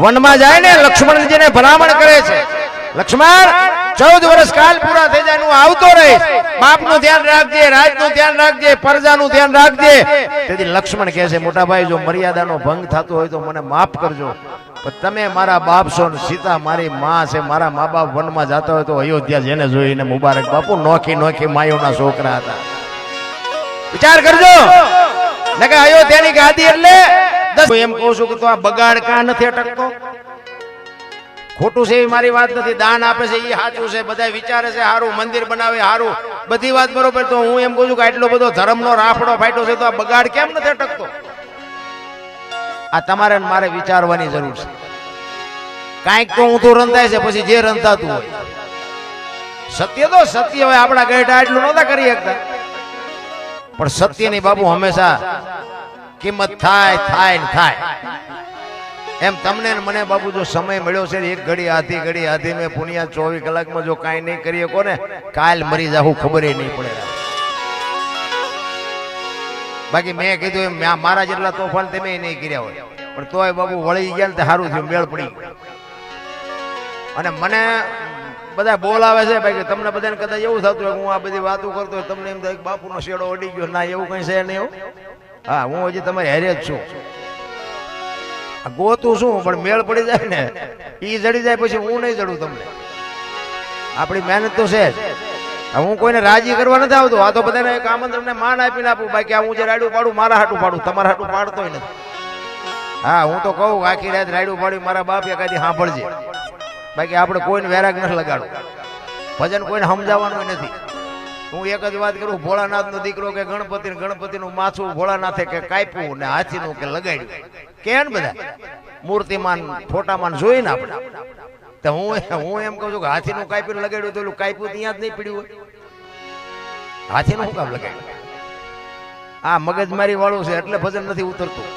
વનમાં જાય ને લક્ષ્મણજીને ભલામણ કરે છે, લક્ષ્મણ 14 વર્ષ કાલ પૂરા થઈ જાય હું આવતો રહીશ, બાપનું ધ્યાન રાખજે, રાજનું ધ્યાન રાખજે, પ્રજાનું ધ્યાન રાખજે. તેથી લક્ષ્મણ કહે છે મોટા ભાઈ જો મર્યાદાનો ભંગ થતો હોય તો મને માફ કરજો, પણ તમે મારા બાપ છો, સીતા મારી માં છે, મારા મા બાપ વનમાં જતા હોય તો અયોધ્યા જેને જોઈને મુબારક. બાપુ નોખી નોખી માયોના છોકરા હતા. વિચાર કરજો ને કે અયોધ્યાની ગાદી એટલે એમ કહું છું કે તો આ બગાડ કાં નથી અટકતો? ખોટું છે એવી મારી વાત નથી. દાન આપે છે એ સાચું છે, બધા વિચારે છે સારું, મંદિર બનાવે સારું, બધી વાત બરોબર. તો હું એમ કહું છું કે આટલો બધો ધર્મનો રાફડો ફાટ્યો છે તો આ બગાડ કેમ નથી અટકતો? આ તમારે મારે વિચારવાની જરૂર છે. કાંઈક તો ઊંધું રંધાય છે, પછી જે રંધાતું હોય સત્ય તો સત્ય હોય. આપણા ગઢા એટલું નહોતા કરી શકતા, પણ સત્યની બાબુ હંમેશા કિંમત થાય. એમ તમને મને બાબુ જો સમય મળ્યો છે, એક ઘડી આધી મેં પુનિયા 24 કલાકમાં જો કાંઈ નહીં કરી શકો ને, કાલ મરી જાઉં ખબર નહીં પડે. બાકી મેં કીધું એમ મારા જેટલા તોફાન તમે નહીં કર્યા હોય, પણ તોય બાબુ વળી ગયા ને તે સારું થયું, મેળ પડી. અને મને બધા બોલાવે છે ભાઈ, તમને બધાને કદાચ એવું થતું હોય હું આ બધી વાતો કરતો હોય, તમને એમ થાય બાપુનો શેડો અડી ગયો. ના, એવું કઈ છે નહીં. હા, હું હજી તમારી હારે જ છું. ગોતું શું, પણ મેળ પડી જાય ને, ઈ જડી જાય પછી હું નહીં જડું તમને. આપણી મહેનત તો છે જ. હું કોઈને રાજી કરવા નથી આવતો. આ તો બધાને એક આમંત્રણને માન આપીને આપું. બાકી આ હું જે રાયડું પાડું મારા હાટું પાડું, તમારા હાટું પાડતોય નથી. હા, હું તો કહું આખી રાત રાયડું પાડ્યું મારા બાપ એકાદી સાંભળજે. બાકી આપણે કોઈને વેરાગ નથી લગાડવું, ભજન કોઈને સમજાવવાનું નથી. હું એક જ વાત કરું, ભોળાનાથ નો દીકરો કે ગણપતિનું માથું ભોળાનાથે કે કાપ્યું ને હાથીનું કે લગાડ્યું કે ને બધા મૂર્તિમાન ફોટામાન જોઈને આપણે. તો હું એમ કહું છું કે હાથીનું કાપ્યું લગાડ્યું તો કાપ્યું ત્યાં જ નહીં પીડ્યું હોય, હાથીનું શું કામ લગાડ્યું? આ મગજમારી વાળું છે એટલે ભજન નથી ઉતરતું.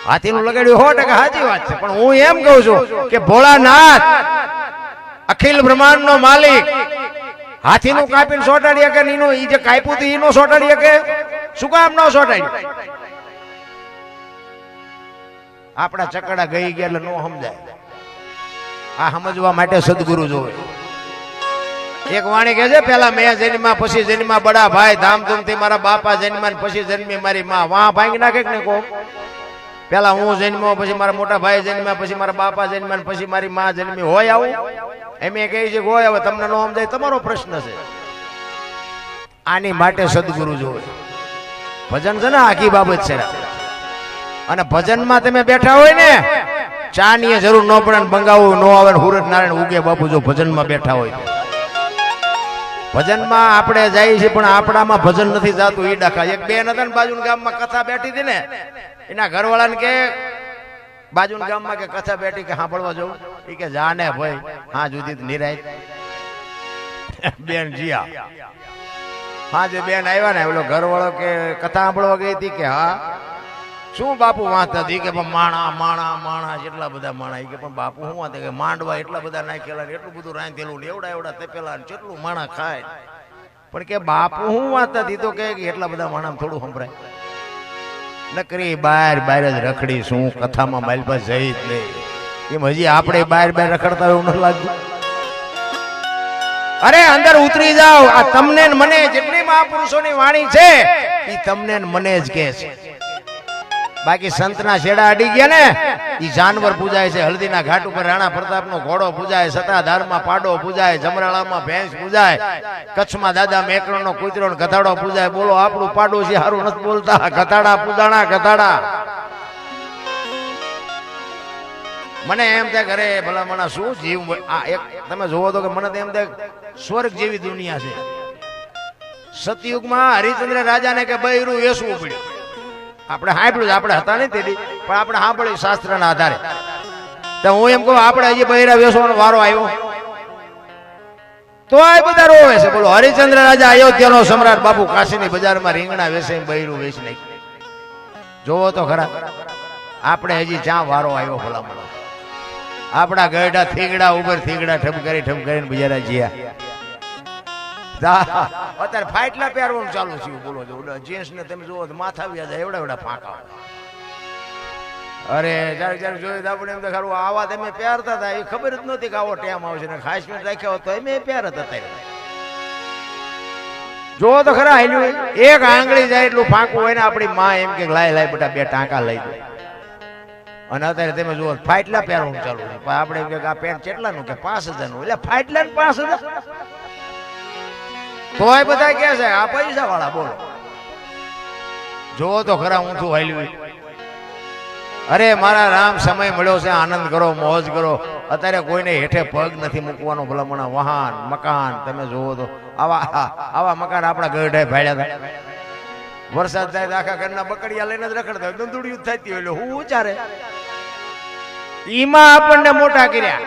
હાથીનું લગાડ્યું 100% સાચી વાત છે, પણ હું એમ કહું છું કે ભોળાનાથ અખિલ બ્રહ્માંડ નો માલિક હાથીનું કાપીને સોટાડી કે નીનો ઈ જે કાપ્યું હતું ઈનો સોટાડી કે શું કામ ન સોટાડ્યું? આપણા ચકડા ગઈ ગયા એટલે નો સમજાય. આ સમજવા માટે સદગુરુ જોવે. એક વાણી કહે છે પેલા મેં જન્મ્યા પછી જન્મ્યા બડા ભાઈ ધામધૂમથી મારા બાપા જન્મ્યા ને પછી જન્મી મારી માં વાહ ભાંગી નાખે કે ને કો પેલા હું જન્મ્યો પછી મારા મોટા ભાઈ જન્મ્યા પછી મારા બાપા જન્મ્યા ને પછી મારી માં જન્મી હોય આવું એમ કહે છે હોય હવે તમને નો સમજાય તમારો પ્રશ્ન છે આની માટે સદગુરુ જોવે ભજન છે ને આખી બાબત છે અને ભજનમાં તમે બેઠા હોય ને ચા ની જરૂર ન પડે ને બંગાવું ન આવે ને હુરત નારાયણ ઉગે બાપુ જો ભજનમાં બેઠા હોય ભજનમાં આપણે જઈએ છીએ પણ આપણામાં ભજન નથી જાતું ઈ ડખા એક બેન હતા ને બાજુના ગામમાં કથા બેઠી હતી ને એના ઘરવાળાને કે બાજુના ગામમાં કે કથા બેઠી કે સાંભળવા જવું એ કે જાને ભાઈ હા જુદી નિરાય બેન જીયા હા જે બેન આવ્યા ને ઓલો ઘરવાળો કે કથા સાંભળવા ગઈ હતી કે હા શું બાપુ વાંચતા હતી કે માણા માણા માણા જેટલા બધા માણા કે પણ બાપુ શું વાંચે કે માંડવા એટલા બધા નાખેલા એટલું બધું રાંધેલું ને એવડા એવડા તપેલા કેટલું માણા ખાય પણ કે બાપુ શું વાંચતા હતી તો કે એટલા બધા માણા થોડું સંભળાય નકરી બહાર બહાર જ રખડી શું કથામાં માલપા જઈ જ નહીં એમ હજી આપણે બહાર બહાર રખડતા એવું ન લાગતું અરે અંદર ઉતરી જાઓ આ તમને મને જેટલી મહાપુરુષોની વાણી છે એ તમને મને જ કહે છે બાકી સંતના છેડા અડી ગયા ને ઈ જાનવર પૂજાય છે હલ્દીના ઘાટ ઉપર રાણા પ્રતાપનો ઘોડો પૂજાય સતાધારમાં પાડો પૂજાય જમરાળામાં ભેંસ પૂજાય કચ્છમાં દાદા મેકરણનો કૂતરો ને ગધાડો પૂજાય બોલો આપણું પાડોશી હારું નથી બોલતા ગધાડા પૂજાણા ગધાડા મને એમ થાય ઘરે ભલા મને શું જીવ આ એક તમે જોવો તો કે મને તો એમ થાય સ્વર્ગ જેવી દુનિયા છે સતયુગમાં હરિચંદ્ર રાજાને કે બૈરું વેસવું પડ્યું આપણે સાંભળ્યું આપણે હતા નહીં તેથી પણ આપણે સાંભળ્યું શાસ્ત્રના આધારે તો હું એમ કહું આપણે હજી બૈરા વેસવાનો વારો આવ્યો તો આ બધા રોવે છે બોલો હરિચંદ્ર રાજા અયોધ્યાનો સમ્રાટ બાપુ કાશીની બજારમાં રીંગણા વેસે બૈરું વેચી નાખ્યું જોવો તો ખરા આપણે હજી જ્યાં વારો આવ્યો ભલામણ આપણા ગયડા થીગડા ઉપર થીગડા ઠપકારીને બજારા જીયા અત્યારે ફાટલા પહેરવાનું ચાલુ થયું બોલો જેન્ટ્સ ને તમે જોવો માથા વ્યા જાય એવડા એવડા ફાંકા અરે જયારે જયારે જોયું આપણે એમ તો ખરું આવા તમે પહેરતા હતા એ ખબર જ નહોતી કે આવો ટેમ આવશે ને ખાસ મિનિટ રાખ્યા હોત તો એમ પહેરત હતા જોવો તો ખરા હાલ્યું એક આંગળી જાય એટલું ફાંકું હોય ને આપણી માં એમ કે લાય લાય બેટા બે ટાંકા લઈ દો અને અત્યારે તમે જુઓ ફાટલા પહેરવાનું ચાલુ છે આપણે એમ કે આ પેન્ટ કેટલાનું કે 5000 નું એટલે ફાટલા ને 5000 તોય બધા કે છે આ પૈસા વાળા બોલો જોવો તો ખરા હું શું હાલ્યું અરે મારા રામ સમય મળ્યો છે આનંદ કરો મોજ કરો અત્યારે કોઈને હેઠે પગ નથી મૂકવાનો ભલામણા વાહન મકાન તમે જોવો તો આવા મકાન આપણા ગઢે ભાડ્યા હતા વરસાદ થાય આખા ઘરના બકડિયા લઈને જ રખડતા હોય દંદુડિયું થતી હોય એટલે હું ઉચારે ઈમાં આપણને મોટા કર્યા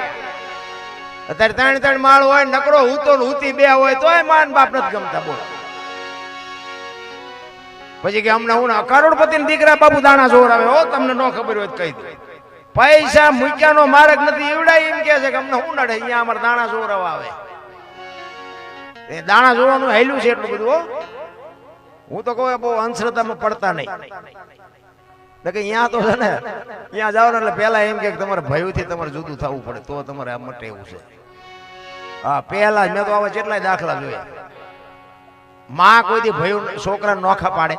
અત્યારે 3 માળ હોય નકરો હૂતો હૂતી બે હોય તોય માન બાપ નથી ગમતા બોલો પછી કે અમને હું કરોડપતિ દીકરા બાપુ દાણા જોર આવે હો તમને ન ખબર હોય કહી દે પૈસા મૂક્યાનો માર્ગ નથી એવડા એમ કે છે કે અમને હું નડે અહીંયા અમારે દાણા જોર આવે એ દાણા જોવાનું હેલું છે એટલું બધું હું તો કહું બહુ અંધશ્રદ્ધામાં પડતા નહીં કે અહીંયા તો છે ને ત્યાં જાઓ ને એટલે પેલા એમ કે તમારે ભયથી તમારે જુદું થવું પડે તો તમારે આ મટે એવું છે હા પેલા જ મેં તો આવા કેટલાય દાખલા જોયા માં કોઈથી ભયું છોકરા નોખા પાડે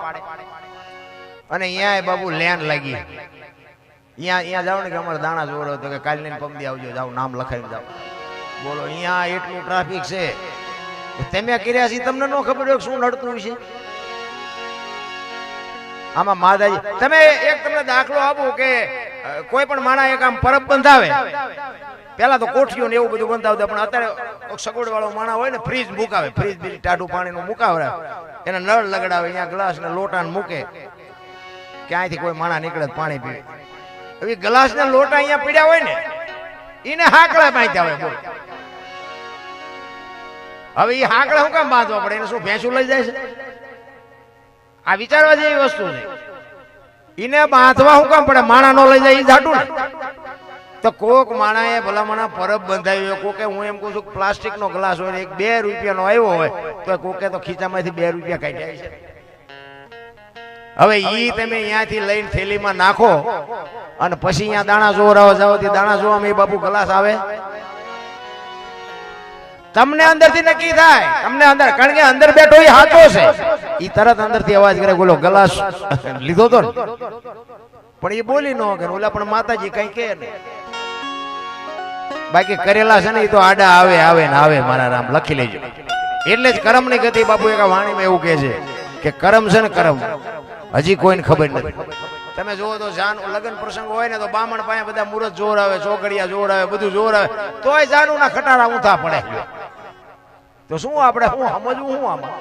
અને અહીંયા બાબુ લેન લાગી અહીંયા જાઓ ને કે અમારે દાણા જોડો તો કે કાલ લઈને પમદી આવજો જાઓ નામ લખાઈને જાઓ બોલો અહીંયા એટલું ટ્રાફિક છે તમે કર્યા છે તમને ન ખબર હોય શું નડતું છે આમાં માતાજી તમે એક તમને દાખલો આપો કે કોઈ પણ માણા એક આમ પરબ બંધાવે પેલા તો કોઠીઓ ને એવું બધું બંધાવતા પણ અત્યારે સગવડ વાળો માણા હોય ને ફ્રીજ મુકાવે ફ્રીજ બીજી ટાઢું પાણીનું મુકાવે એને નળ લગડાવે અહીંયા ગ્લાસ ને લોટા મૂકે ક્યાંયથી કોઈ માણા નીકળે પાણી પીવે હવે ગ્લાસ ને લોટા અહીંયા પીડ્યા હોય ને એને હાકડા બાંધ્યા હોય બોલ હવે એ હાકડા શું કામ બાંધવા પડે એને શું ભેંસું લઈ જાય છે આ વિચારવા જેવી વસ્તુ છે એને બાંધવા શું કામ પડે માણા નો લઈ જાય એ જાટું ને તો કોક માણાએ ભલામણા પરબ બંધાવી કોકે હું એમ કહું છું પ્લાસ્ટિક નો ગ્લાસ હોય ને 2 રૂપિયાનો આવ્યો હોય તો કોકે તો ખીચામાંથી 2 રૂપિયા કાઢ્યા છે હવે ઈ તમે અહીંયાથી લઈને થેલીમાં નાખો અને પછી અહીંયા દાણા જોરાવા જાવ દાણા જોવામાં એ બાપુ ગ્લાસ આવે તમને અંદરથી નક્કી થાય, તમને અંદર, કારણ કે અંદર બેઠો એ સાચો છે, એ તરત અંદરથી અવાજ કરે, બોલો ગ્લાસ લીધો તો ને, પણ એ બોલી ન કે ઓલા પણ માતાજી કઈ કે નહીં. બાકી કરેલા છે ને એ તો આડા આવે આવે ને આવે, મારા રામ લખી લેજો. એટલે જ કર્મ ની ગતિ બાપુ એક વાણીમાં એવું કહે છે કે કર્મ છે ને કર્મ હજી કોઈને ખબર નથી. તમે જુઓ તો લગ્ન પ્રસંગ હોય ને તો બામણ પાસે બધા મુહૂર્ત જોર આવે, ચોકડિયા જોર આવે, બધું જોર આવે, તોય જાનુ ના ખટારા ઊંધા પડે. તો શું આપણે શું સમજવું, શું આમાં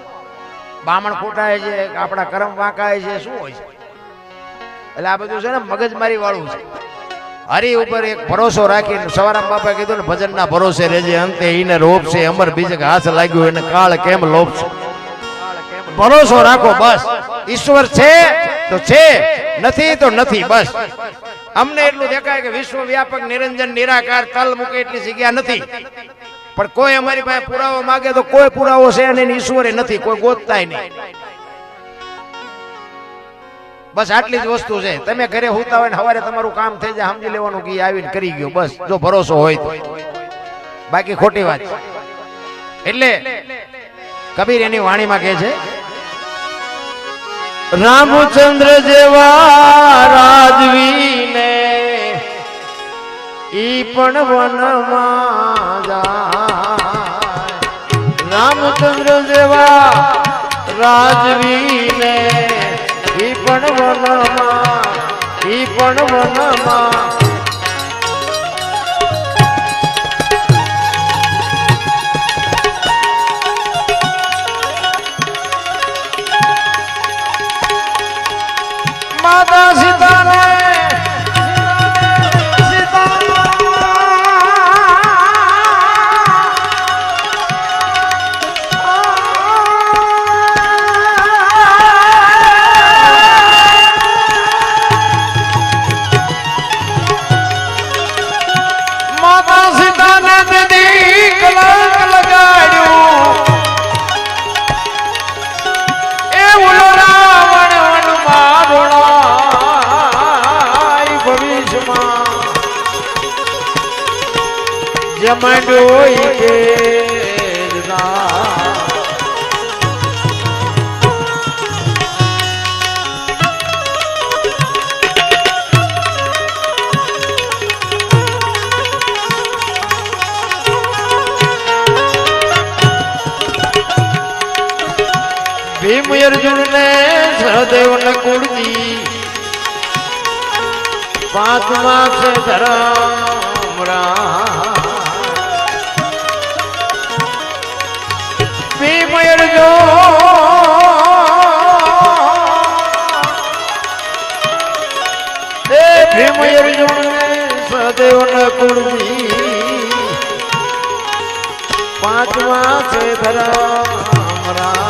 બામણ ખોટાય છે, આપણા કર્મ વાંકાય છે, શું હોય છે? એટલે આ બધું છે ને મગજમારી વાળું છે. હરી ઉપર એક ભરોસો રાખીને સવારામ બાપા કીધું ને ભજન ના ભરોસે રેજે, અંતે ઈને રોપ છે અમર, બીજે હાથ લાગ્યું એને કાળ કેમ લોપ છે. ભરોસો રાખો બસ, ઈશ્વર છે તો છે, નથી તો નથી, બસ. અમને એટલું દેખાય કે વિશ્વ વ્યાપક નિરંજન નિરાકાર તલ મૂકે એટલી જગ્યા નથી, પણ કોઈ અમારી પાસે પુરાવો માંગે તો કોઈ પુરાવો છે નહીં, ઈશ્વરે નથી, કોઈ ગોતતાય નહીં. બસ આટલી જ વસ્તુ છે. તમે ઘરે હોતા હોય ને સવારે તમારું કામ થઈ જાય, સમજી લેવાનું કે આવીને કરી ગયો, બસ જો ભરોસો હોય તો. બાકી ખોટી વાત છે. એટલે કબીર એની વાણીમાં કહે છે, રામચંદ્ર જેવા રાજવીને ઈ પણ વનમાં જાય, રામચંદ્ર જેવા રાજવીને ઈ પણ વનમાં, ઈ પણ વનમાં માતા સીતાને જમડોઈ કે ભીમ અર્જુન ને સહદેવ ને કુળજી, પાંચમા છે ધર્મ રામ. ભીમ અર્જુન એ ભીમ અર્જુન ને સહદેવ ને કુળજી, પાંચમા છે ધર્મ રામ.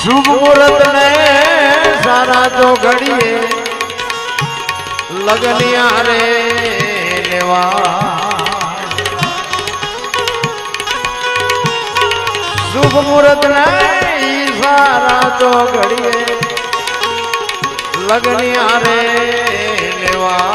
શુભ મુહૂર્ત ને સારા તો ઘડીએ લગનિયા રે લેવા, શુભ મુહૂર્ત ને સારા તો ઘડીએ લગનિયા રે લેવા.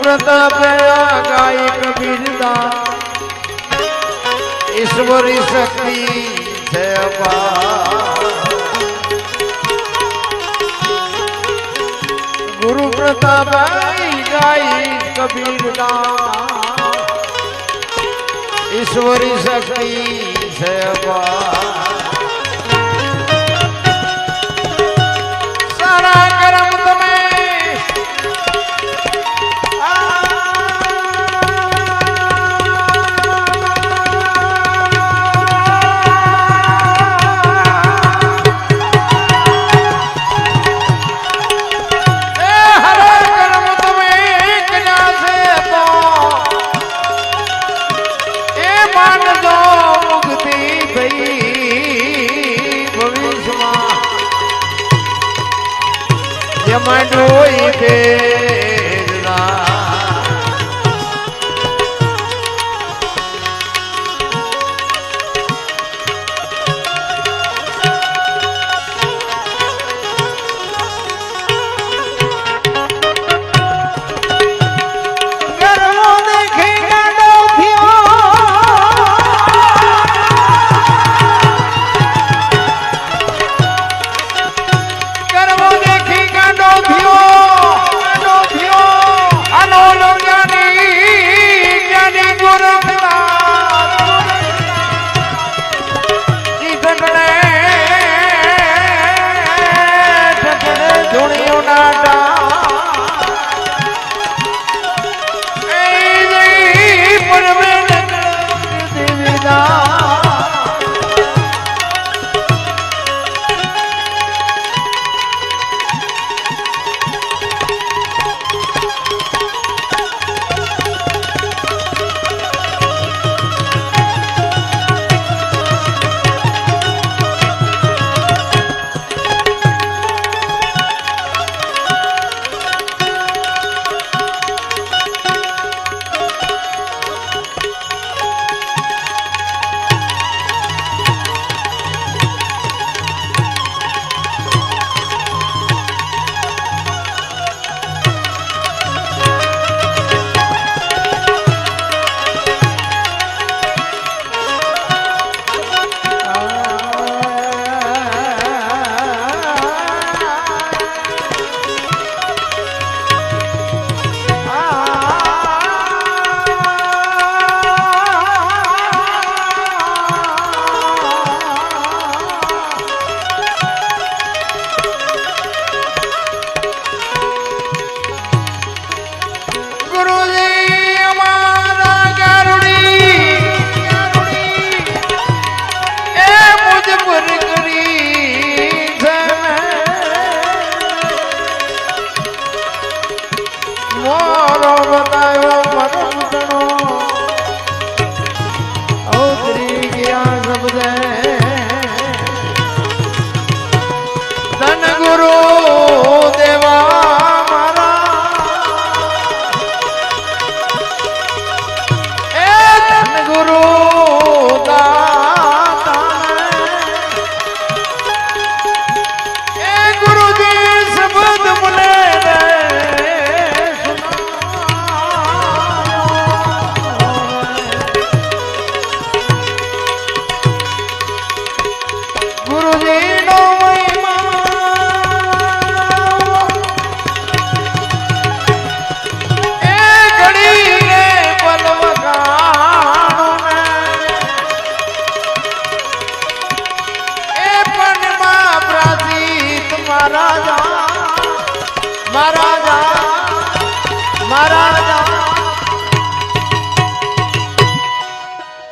प्रताप गाय कबीरदा ईश्वरी शक्ति है गुरु प्रताप गाय कबीरदा ईश्वरी शक्ति है सारा कर्म तुम्हें मंडोई तेरा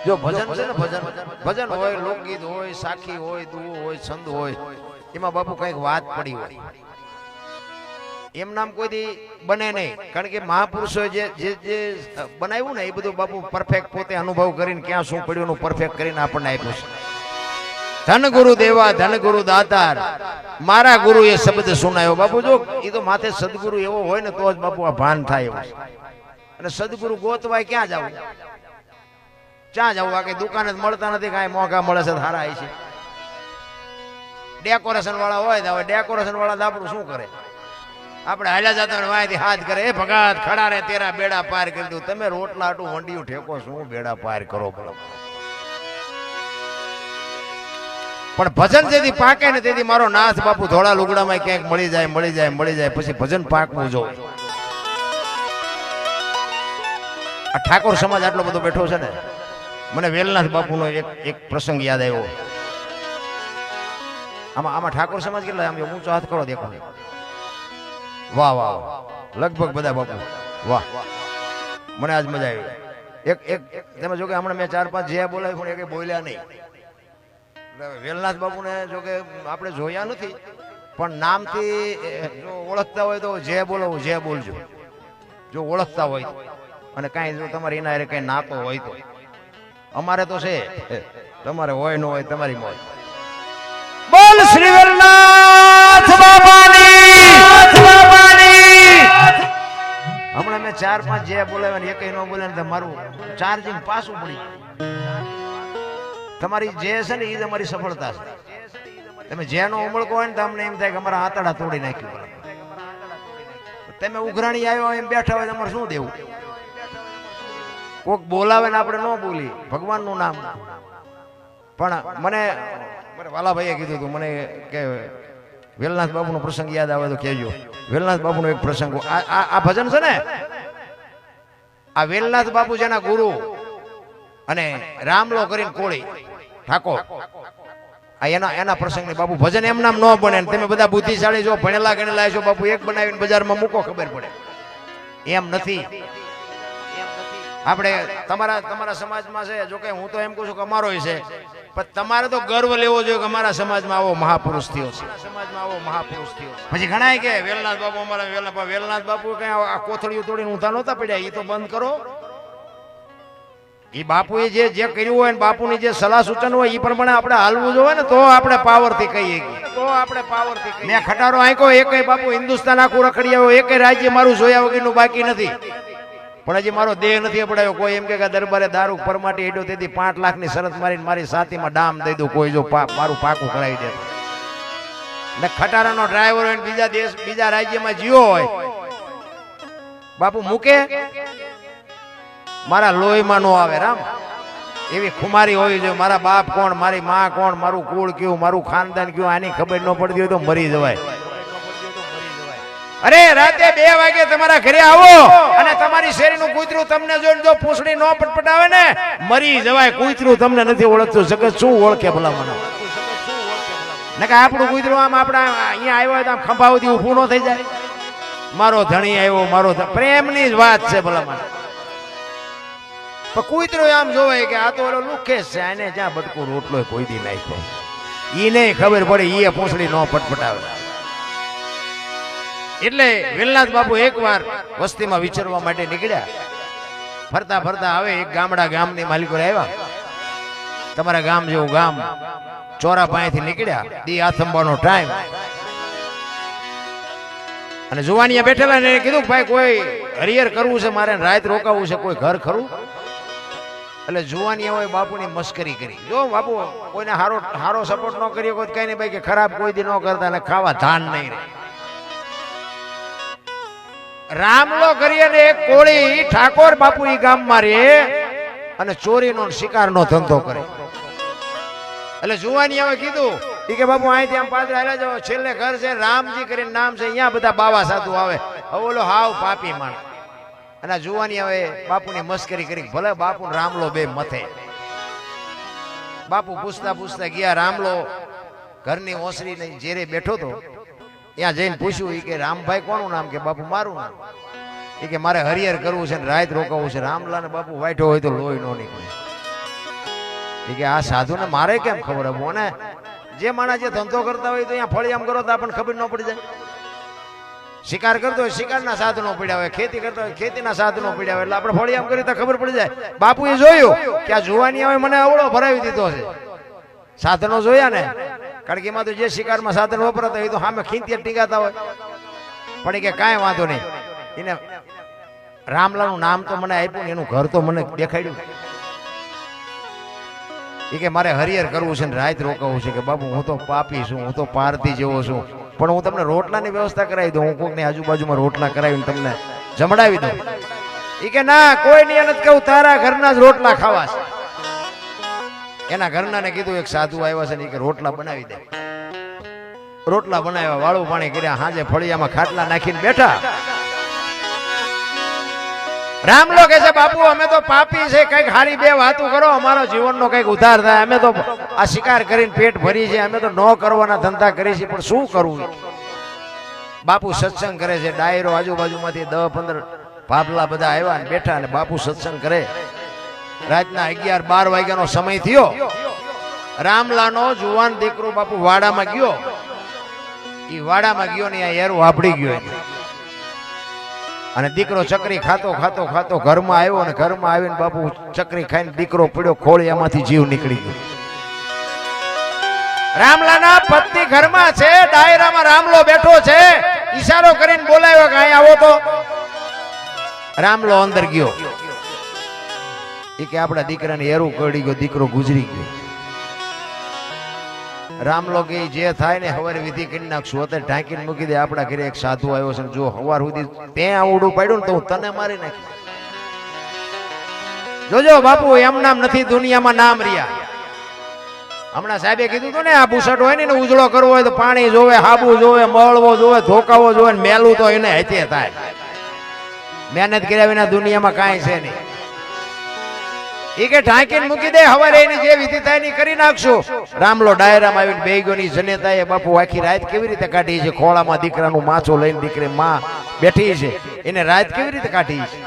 જો ભજન છે ને ભજન ભજન હોય લોકગીત હોય સાખી હોય દુઓ હોય છંદ હોય એમાં બાપુ કઈક વાત પડી હોય એમ નામ કોઈ દી બને નહીં કારણ કે મહાપુરુષો જે બનાવ્યું ને એ બધું બાપુ પરફેક્ટ પોતે અનુભવ કરીને ક્યાં શું પડ્યું એનું પરફેક્ટ કરીને આપણને આપ્યું છે ધન ગુરુ દેવા ધન ગુરુ દાતાર મારા ગુરુ એ શબ્દ સુનાયો બાપુ જો એ તો માથે સદગુરુ એવો હોય ને તો જ બાપુ આ ભાન થાય એવું અને સદગુરુ ગોતવાય ક્યાં જવું ક્યાં જવું આ કઈ દુકાને જ મળતા નથી કાંઈ મોંઘા મળે છે સારા છે ડેકોરેશન વાળા હોય તો હવે ડેકોરેશન વાળા આપણું શું કરે આપણે હાલ્યા જતા હોય વાંયથી હાથ કરે એ ભગાત ખડા રે તેરા બેડા પાર કરી દઉં. તમે રોટલા આટું વંડિયું ઠેકો શું બેડા પાર કરો બોલો. પણ ભજન જેથી પાકે ને તેથી મારો નાથ બાપુ ધોળા લુગડામાં ક્યાંક મળી જાય પછી ભજન પાકવું જો. આ ઠાકોર સમાજ આટલો બધો બેઠો છે ને, મને વેલનાથ બાપુનો એક પ્રસંગ યાદ આવ્યો. આમાં ઠાકોર સમાજ કેટલા આમ ઊંચો હાથ કરો દેખો. વાહ વાહ લગભગ બધા બાપુ વાહ. મને આજ મજા આવી. એક તમે જો કે હમણાં મેં 4-5 જે બોલાવ્યું પણ એ બોલ્યા નહીં. વેલનાથ બાપુને જો કે આપણે જોયા નથી પણ નામથી જો ઓળખતા હોય તો જે બોલવું જે બોલજો. જો ઓળખતા હોય અને કાંઈ જો તમારે એના હારે કાંઈ નાતો હોય તો. અમારે તો છે, તમારે હોય ન હોય તમારી મોજ. બોલ શ્રી વેલનાથ બાપાની. હમણાં મેં 4-5 જે બોલાવ્યા ને એકય ન બોલ્યા ને મારું ચાર્જિંગ પાછું પડી. તમારી જે છે ને એ જ અમારી સફળતા છે. તમે જેનો ઉમળકો હોય ને તમને એમ થાય કે અમારા આતડા તોડી નાખ્યું. તમે ઉઘરાણી આવ્યો એમ બેઠા હોય તમારે શું દેવું? કોક બોલાવે ને આપણે ન બોલી ભગવાનનું નામ. પણ મને વાલાભાઈએ કીધું હતું મને કે વેલનાથ બાપુનો પ્રસંગ યાદ આવે તો કહેજો. વેલનાથ બાપુનો એક પ્રસંગ આ ભજન છે ને, આ વેલનાથ બાપુ જેના ગુરુ અને રામલો કરીને કોળી ઠાકોર એના પ્રસંગની બાપુ ભજન એમ નામ ન બને. તમે બધા બુદ્ધિશાળી જો ભણેલા ગણેલા છો બાપુ એક બનાવીને બજારમાં મૂકો ખબર પડે. એમ નથી. આપણે તમારા સમાજમાં છે જો કે હું તો એમ કહું છું કે અમારો છે પણ તમારે તો ગર્વ લેવો જોઈએ કે અમારા સમાજમાં આવો મહાપુરુષ થયો છે. પછી ઘણા કે વેલનાથ બાપુ અમારા વેલનાથ બાપુ કઈ આ કોથળીઓ તોડીને ઊંધા નહોતા પડ્યા. એ તો બંધ કરો. એ બાપુએ જે કર્યું હોય ને બાપુની જે સલાહ સૂચન હોય એ પ્રમાણે આપણે હાલવું જોઈએ ને તો આપણે પાવરથી કહીએ. મેં ખટારો આંક્યો એકય બાપુ હિન્દુસ્તાન આખું રખડી આવ્યો એકય રાજ્ય મારું જોયા વગરનું બાકી નથી. પણ હજી મારો દેહ નથી પડાયો. કોઈ એમ કે દરબારે દારૂ પરમાટી હેડ્યો તેથી 5 લાખની શરત મારીને મારી સાતીમાં ડામ દઈ દઉં. કોઈ જો મારું પાકું કરાવી દે ને ખટારાનો ડ્રાઈવર હોય બીજા રાજ્યમાં જીવો હોય બાપુ મૂકે મારા લોહીમાં નો આવે. રામ એવી ખુમારી હોવી જોઈએ. મારા બાપ કોણ, મારી માં કોણ, મારું કુળ કયું, મારું ખાનદાન કયું, આની ખબર ન પડતી હોય તો મરી જવાય. અરે રાતે 2 વાગે તમારા ઘરે આવો અને તમારી શેરીનું કૂતરું તમને જોઈને જો પૂંછડી નો પટપટાવે ને મરી જવાય. કૂતરું તમને નથી ઓળખતું, જગત શું ઓળખે ભલા મને? નકા આપણું કૂતરું આમ આપણા અહીંયા આવ્યો હોય તો આમ ખંભાવથી ઊભું ન થઈ જાય. મારો ધણી આવ્યો, મારો પ્રેમની જ વાત છે ભલા મને. પણ કૂતરો આમ જોવાય કે આ તો ઓલો લુખેશ છે, આને જ્યાં બટકું રોટલો કોઈ દી નાખ્યો ઈ નહીં ખબર પડે. એ પૂંછડી નો પટપટાવે. એટલે વેલનાથ બાપુ એકવાર વસ્તીમાં વિચરવા માટે નીકળ્યા. ફરતા ફરતા હવે એક ગામની માલિકો આવ્યા. તમારા ગામ જેવું ગામ ચોરા પાસેથી નીકળ્યા. દી આથંબાનો ટાઈમ અને જુવાનિયા બેઠેલા ને કીધું ભાઈ કોઈ હરિયર કરવું છે મારે, રાત રોકાવું છે, કોઈ ઘર ખરું? એટલે જુવાનિયા હોય બાપુની મસ્કરી કરી. જો બાપુ કોઈને હારો સપોર્ટ ન કર્યો કોઈ કઈ નહીં ભાઈ કે ખરાબ કોઈ દી ન કરતા અને ખાવા ધાન નહીં રહે. રામલો કરીએ ને એક કોળી ઠાકોર બાપુ ઈ ગામમાં રહે અને ચોરીનો શિકારનો ધંધો કરે. એટલે જુવાનિયાએ કીધું કે બાપુ અહીંથી આમ પાછળ હાલ્યા જાઓ, છેલ્લે ઘર છે રામજી કરીને નામ છે, અહીંયા બધા બાવા સાધુ આવે. હવે ઓલો હાવ પાપી માણ. અને જુવાનિયાએ બાપુની મસ્કરી કરી. ભલે બાપુ રામલો બે મથે. બાપુ પૂછતા ગયા. રામલો ઘરની ઓસરી લઈને જેરે બેઠો તો ત્યાં જઈને પૂછ્યું કે રામભાઈ કોનું નામ? કે બાપુ મારું નામ. એ કે મારે હરિયર કરવું છે ને રાત રોકાવું છે. રામલાને બાપુ વાઈઠો હોય તો લોહી નો નીકળે. એ કે આ સાધુને મારે કેમ ખબર આપું? અને જે માણસ જે ધંધો કરતા હોય તો અહીંયા ફળિયામ કરો તો આપણને ખબર ન પડી જાય. શિકાર કરતો હોય શિકારના સાધનો પડ્યા હોય, ખેતી કરતા હોય ખેતીના સાધનો પડ્યા હોય, એટલે આપણે ફળિયામ કરી તો ખબર પડી જાય. બાપુએ જોયું કે આ જુવાની હોય મને અવળો ભરાવી દીધો છે. સાધનો જોયા ને, કારણ કે એમાં તો જે શિકારમાં સાધન વપરાતા હોય તો સામે ખીંચી ટીંગાતા હોય. પણ એ કે કાંઈ વાંધો નહીં, એને રામલાનું નામ તો મને આપ્યું ને એનું ઘર તો મને દેખાડ્યું. એ કે મારે હરિહર કરવું છે ને રાત રોકાવું છે કે બાપુ હું તો પાપી છું, હું તો પારધી જેવો છું, પણ હું તમને રોટલાની વ્યવસ્થા કરાવી દઉં, હું કોકની આજુબાજુમાં રોટલા કરાવીને તમને જમડાવી દઉં. એ કે ના, કોઈ નહીં નથી કહું, તારા ઘરના જ રોટલા ખાવા છે. એના ઘરનાને કીધું એક સાધુ આવ્યા છે ને કે રોટલા બનાવી દે. રોટલા બનાવ્યા, વાળું પાણી કર્યા, હાજે ફળિયામાં ખાટલા નાખીને બેઠા. રામલો કહે છે બાપુ અમે તો પાપી છે, કઈક હારી બે વાતું કરો, અમારો જીવનનો કઈક ઉદ્ધાર થાય. અમે તો આ શિકાર કરીને પેટ ભરી છે, અમે તો ન કરવાના ધંધા કરી છે, પણ શું કરવું. બાપુ સત્સંગ કરે છે, ડાયરો આજુબાજુમાંથી 10-15 ભાભલા બધા આવ્યા ને બેઠા ને બાપુ સત્સંગ કરે. રાતના 11-12 વાગ્યાનો સમય થયો. રામલાનો જુવાન દીકરો બાપુ વાડામાં ગયો. એ વાડામાં ગયો ને આ એરું વાપડી ગયો અને દીકરો ચકરી ખાતો ખાતો ખાતો ઘરમાં આવ્યો અને ઘરમાં આવીને બાપુ ચકરી ખાઈને દીકરો પડ્યો ખોળિયામાંથી જીવ નીકળી ગયો. રામલાના પત્ની ઘરમાં છે, ડાયરામાં રામલો બેઠો છે, ઈશારો કરીને બોલાવ્યો કે અહીં આવો તો. રામલો અંદર ગયો. એ કે આપણા દીકરાને એરું કરડી ગયો, દીકરો ગુજરી ગયો. રામલો કે જે થાય ને હવારે વિધિ કરી નાખશું, અત્યારે ઢાંકીને મૂકી દે. આપણા ઘરે એક સાધુ આવ્યો છે, જો હવાર સુધી ત્યાં આવડું પાડ્યું ને તો હું તને મારી નાખી. જોજો બાપુ એમ નામ નથી દુનિયામાં નામ રહ્યા. હમણાં સાહેબે કીધું હતું ને આ બુસટ હોય ને ઉજળો કરવો હોય તો પાણી જોવે, હાબુ જોવે, મળવો જોવે, ધોકાવો જોવે, મેલું તો એને હેતે થાય. મહેનત કર્યા વિના દુનિયામાં કાંઈ છે નહીં. એ કે ઢાંકીને મૂકી દે, હવારે એની જે વિધિ થાય એની કરી નાખશું. રામલો ડાયરામાં આવીને બેહી ગયો. ની જનેતાએ બાપુ આખી રાત કેવી રીતે કાઢી છે? ખોળામાં દીકરાનું માછો લઈને દીકરી માં બેઠી છે, એને રાત કેવી રીતે કાઢી છે?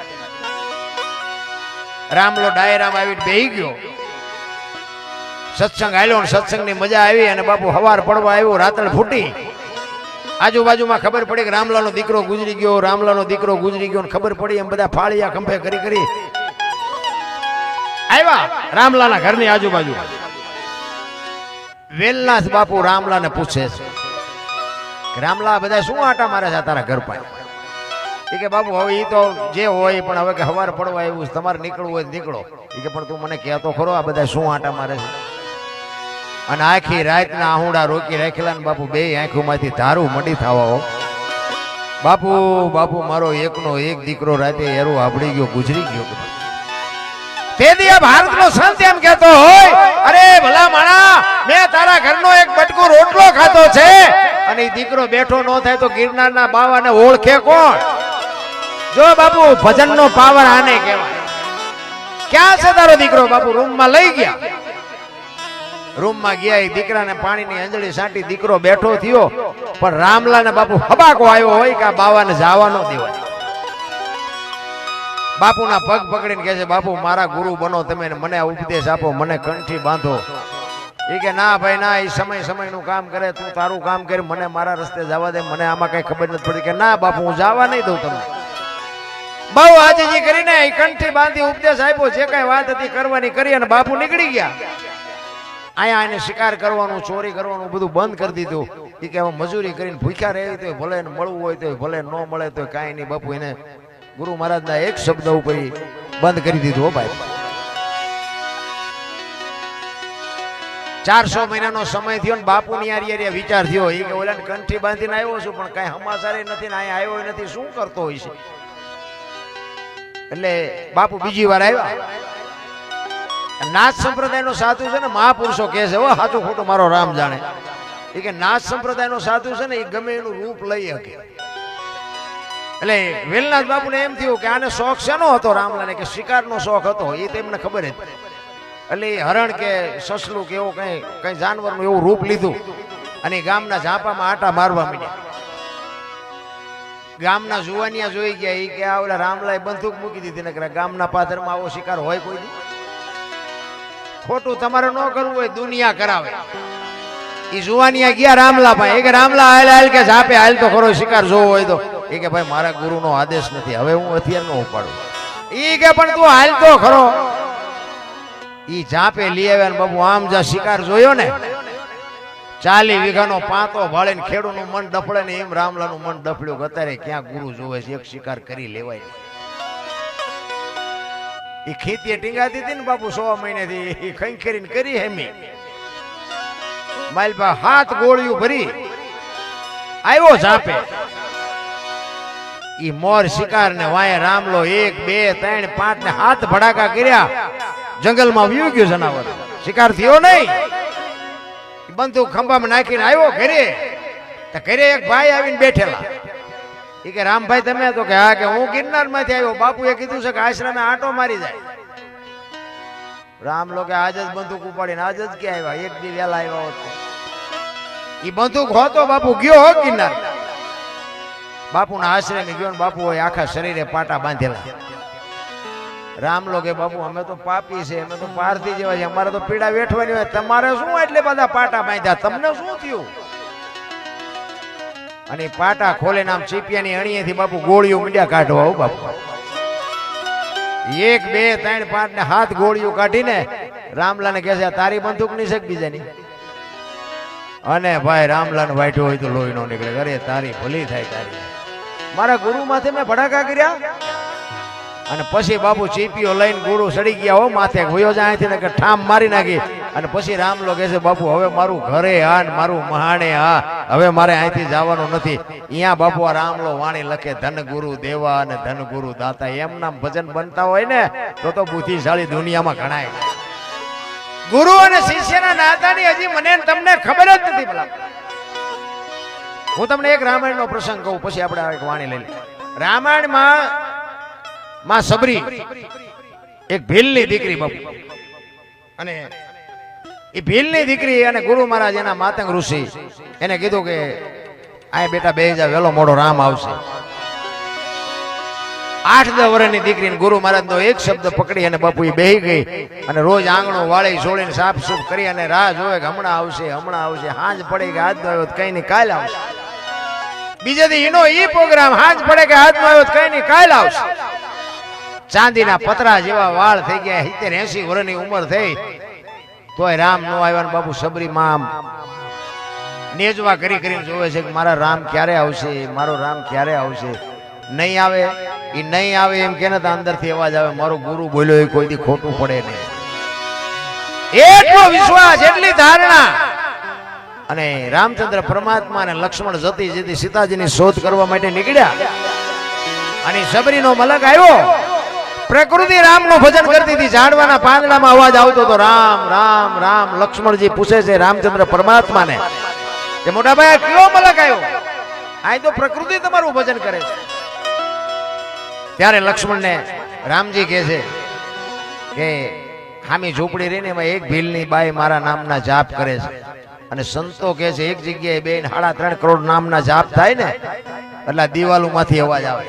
રામલો ડાયરામાં આવીને બેહી ગયો. સત્સંગ આલ્યો ને સત્સંગની મજા આવી અને બાપુ હવાર પડવા આવ્યો, રાતળ ફૂટી. આજુબાજુમાં ખબર પડી કે રામલાનો દીકરો ગુજરી ગયો, રામલાનો દીકરો ગુજરી ગયો. ખબર પડી એમ બધા ફાળિયા ખંભે કરી કરી આવ્યા રામલાના ઘરની આજુબાજુ. વેલનાથ બાપુ રામલાને પૂછે છે કે રામલા બધા શું આટા મારે છે તારા ઘર પાસે? એ કે બાપુ હવે એ તો જે હોય, પણ હવે કે હવાર પડવા આવ્યું, તમારે નીકળવું હોય નીકળો. એ કે પણ તું મને કહેતો ખરો આ બધા શું આટા મારે છે? અને આખી રાતના આહુડા રોકી રાખેલા ને બાપુ બે આંખોમાંથી ધારું મડી થવા. બાપુ બાપુ મારો એકનો એક દીકરો રાતે એરું આપડી ગયો, ગુજરી ગયો. તે દિયા ભારતનો સંત એમ કહેતો હોય, અરે ભલા માણા, મેં તારા ઘરનો એક બટકો રોટલો ખાતો છે અને એ દીકરો બેઠો ન થાય તો ગિરનારના બાવાને ઓળખે કોણ? જો બાપુ ભજનનો પાવર આને કહેવાય. ક્યાં છે તારો દીકરો? બાપુ રૂમમાં લઈ ગયા. રૂમમાં ગયા, એ દીકરાને પાણીની અંજળી સાંટી દીકરો બેઠો થયો, પણ રામલાને બાપુ હબાકો આવ્યો હોય કે આ બાવાને જવા ન દેવાય. બાપુના પગ પકડીને કહે છે બાપુ મારા ગુરુ બનો તમે, મને ઉપદેશ આપો, મને કંઠી બાંધો. એ કે ના ભાઈ ના, એ સમયનું કામ કરે, તું તારું કામ કરે, મને મારા રસ્તે જવા દે, મને આમાં કઈ ખબર નથી પડતી. કે ના બાપુ હું જવા નહીં દઉં તમને. બહુ આજીજી કરીને એ કંઠી બાંધી ઉપદેશ આપ્યો, જે કઈ વાત હતી કરવાની કરી અને બાપુ નીકળી ગયા. અહીંયા એને શિકાર કરવાનું, ચોરી કરવાનું બધું બંધ કરી દીધું. એ કે મજૂરી કરીને ભૂખ્યા રહે તો ભલે મળવું હોય તો ભલે, ન મળે તો કાંઈ નહીં. બાપુ એને ગુરુ મહારાજના એક શબ્દ ઉપર બંધ કરી દીધું. હો ભાઈ, 400 મહિનાનો સમય થયો ને બાપુની યાર વિચાર થયો. એ કે ઓલાને કંઠી બાંધીને આવ્યો છું પણ કઈ હમાસારે નથી ને અહીંયા આવ્યો નથી, શું કરતો હોય છે? એટલે બાપુ બીજી વાર આવ્યા. નાથ સંપ્રદાયનો સાધુ છે ને, મહાપુરુષો કહે છે, હો સાચું ખોટું મારો રામ જાણે. એ કે નાથ સંપ્રદાયનો સાધુ છે ને એ ગમે એનું રૂપ લઈ શકે. એટલે વેલનાથ બાપુને એમ થયું કે આને શોખ શેનો હતો રામલાને? કે શિકારનો શોખ હતો. એ તેમને ખબર હતી. એટલે હરણ કે સસલું કે એવું કઈ જાનવરનું એવું રૂપ લીધું અને ગામના ઝાપામાં આટા મારવા માંડ્યા. ગામના જુવાનિયા જોઈ ગયા. એ કે આ ઓલા રામલાએ બંદૂક મૂકી દીધી ને ગામના પાદરમાં આવો શિકાર હોય કોઈ દી? ખોટું તમારે ન કરવું હોય, દુનિયા કરાવે. એ જુવાનિયા ગયા રામલા ભાઈ. એ કે રામલા હાલ હાલ કે ઝાપે હાલ તો ખરો, શિકાર જોવો હોય તો. એ કે ભાઈ મારા ગુરુનો આદેશ નથી, હવે હું હથિયાર ન ઉપાડું. એ કે પણ તું હાલ તો ખરો. ઈ ઝાપે લઈ આવ્યા ને બાબુ આમ જા શિકાર જોયો ને, 40 વીઘાનો પાંતો ભાળીને ખેડૂનું મન ડફળે ને એમ રામલાનું મન ડફળ્યું. અત્યારે ક્યાં ગુરુ જોવે છે, એક શિકાર કરી લેવાય. એ ખેતીએ ટીંગાતી હતી ને બાપુ 100 મહિનેથી એ ખંખેરીને કરી હેમી માલપા હાથ ગોળિયું ભરી આવ્યો ઝાપે ઈ મોર શિકાર ને વાય રામલો 1 2 3 5 ને હાથ ભડાકા કર્યા જંગલમાં વ્યુ ગયો જનાવર શિકાર થયો નહીં બંદૂક ખંભામાં નાખીને આવ્યો ઘરે તો ઘરે એક ભાઈ આવીને બેઠેલા એ કે રામભાઈ તમે તો કે હા કે હું ગિરનાર માંથી આવ્યો બાપુએ કીધું છે કે આશ્રમે આંટો મારી જાય રામ લોકો આજ જ બંદૂક ઉપાડીને આજ જ કે આવ્યા એક દી વેલા આવ્યા હતો ઈ બંદૂક હોતો બાપુ ગયો હો ગિરનાર બાપુના આશ્રમે ગયો ને બાપુ હોય આખા શરીરે પાટા બાંધેલા રામ લોકો બાપુ અમે તો પાપી છે અમે તો પારથી જેવા છે અમારે તો પીડા વેઠવાની હોય તમારે શું એટલે બધા પાટા બાંધ્યા તમને શું થયું અને પાટા ખોલે નામ ચીપિયાની અણીએથી બાપુ ગોળીઓ મીંડ્યા કાઢવા હો બાપુ 1 2 3 5 ને હાથ ગોળીઓ કાઢીને રામલાને કહે છે તારી બંદૂક ની છે બીજાની અને ભાઈ રામલાને વાઢ્યો હોય તો લોહી નો નીકળે અરે તારી ભલી થાય તારી મારા ગુરુ માથે મેં ભડાકા કર્યા અને પછી બાપુ ચીપીઓ લઈને ગુરુ સડી ગયા હો માથે વયો જાય અહીંથી ને કે ઠામ મારી નાખી અને પછી રામલો કહે છે બાપુ હવે મારું ઘરે હા ને મારું મહાણે હા હવે મારે અહીંથી જવાનું નથી અહીંયા બાપુ આ રામલો વાણી લખે ધન ગુરુ દેવા અને ધન ગુરુ દાતા એમ નામ ભજન બનતા હોય ને તો બુદ્ધિશાળી દુનિયામાં ગણાય ગુરુ અને શિષ્યના નાતાની હજી મને તમને ખબર જ નથી ભલા હું તમને એક રામાયણનો પ્રસંગ કહું પછી આપણે એક વાણી લઈ લઈએ રામાયણમાં માં સબરી એક ભીલની દીકરી બાપુ અને એ ભીલની દીકરી અને ગુરુ મહારાજ એના માતંગ ઋષિ એને કીધું કે આ બેટા બે જા વેલો મોડો રામ આવશે 8-10 વર્ષની દીકરીને ગુરુ મહારાજ નો એક શબ્દ પકડી અને બાપુ એ બેહી ગઈ અને રોજ આંગણો વાળી છોડીને સાફ સૂફ કરી અને રાહ જોવે કે હમણાં આવશે હાંજ પડે કે આજ નો આવ્યો કઈ નહીં કાલ આવશે બીજે દી એનો ઈ પ્રોગ્રામ હાંજ પડે કે આજ નો આવ્યો કઈ નહીં કાલ આવશે ચાંદીના પતરા જેવા વાળ થઈ ગયા 70-80 વર્ષની ઉંમર થઈ તોય રામ નો આવ્યા બાપુ સબરી માં નેજવા કરીને જોવે છે કે મારા રામ ક્યારે આવશે મારો રામ ક્યારે આવશે નહીં આવે એ નહીં આવે એમ કે તો અંદરથી અવાજ આવે મારો ગુરુ બોલ્યો એ કોઈ દી ખોટું પડે નહીં એટલો વિશ્વાસ એટલી ધારણા અને રામચંદ્ર પરમાત્મા અને લક્ષ્મણ જતી જતી સીતાજીની શોધ કરવા માટે નીકળ્યા અને સબરીનો મલક આવ્યો પ્રકૃતિ રામનું ભજન કરતી હતી ઝાડવાના પાંદડામાં અવાજ આવતો હતો રામ રામ રામ લક્ષ્મણજી પૂછે છે રામચંદ્ર પરમાત્માને કે મોટા ભાઈ કયો મલક આવ્યો આ તો પ્રકૃતિ તમારું ભજન કરે છે ત્યારે લક્ષ્મણને રામજી કહે છે કે હામી ઝૂંપડી રહીને એમાં એક ભીલની બાઈ મારા નામના જાપ કરે છે અને સંતો કહે છે એક જગ્યાએ 2.5-3 કરોડ નામના જાપ થાય ને એટલે દિવાલોમાંથી અવાજ આવે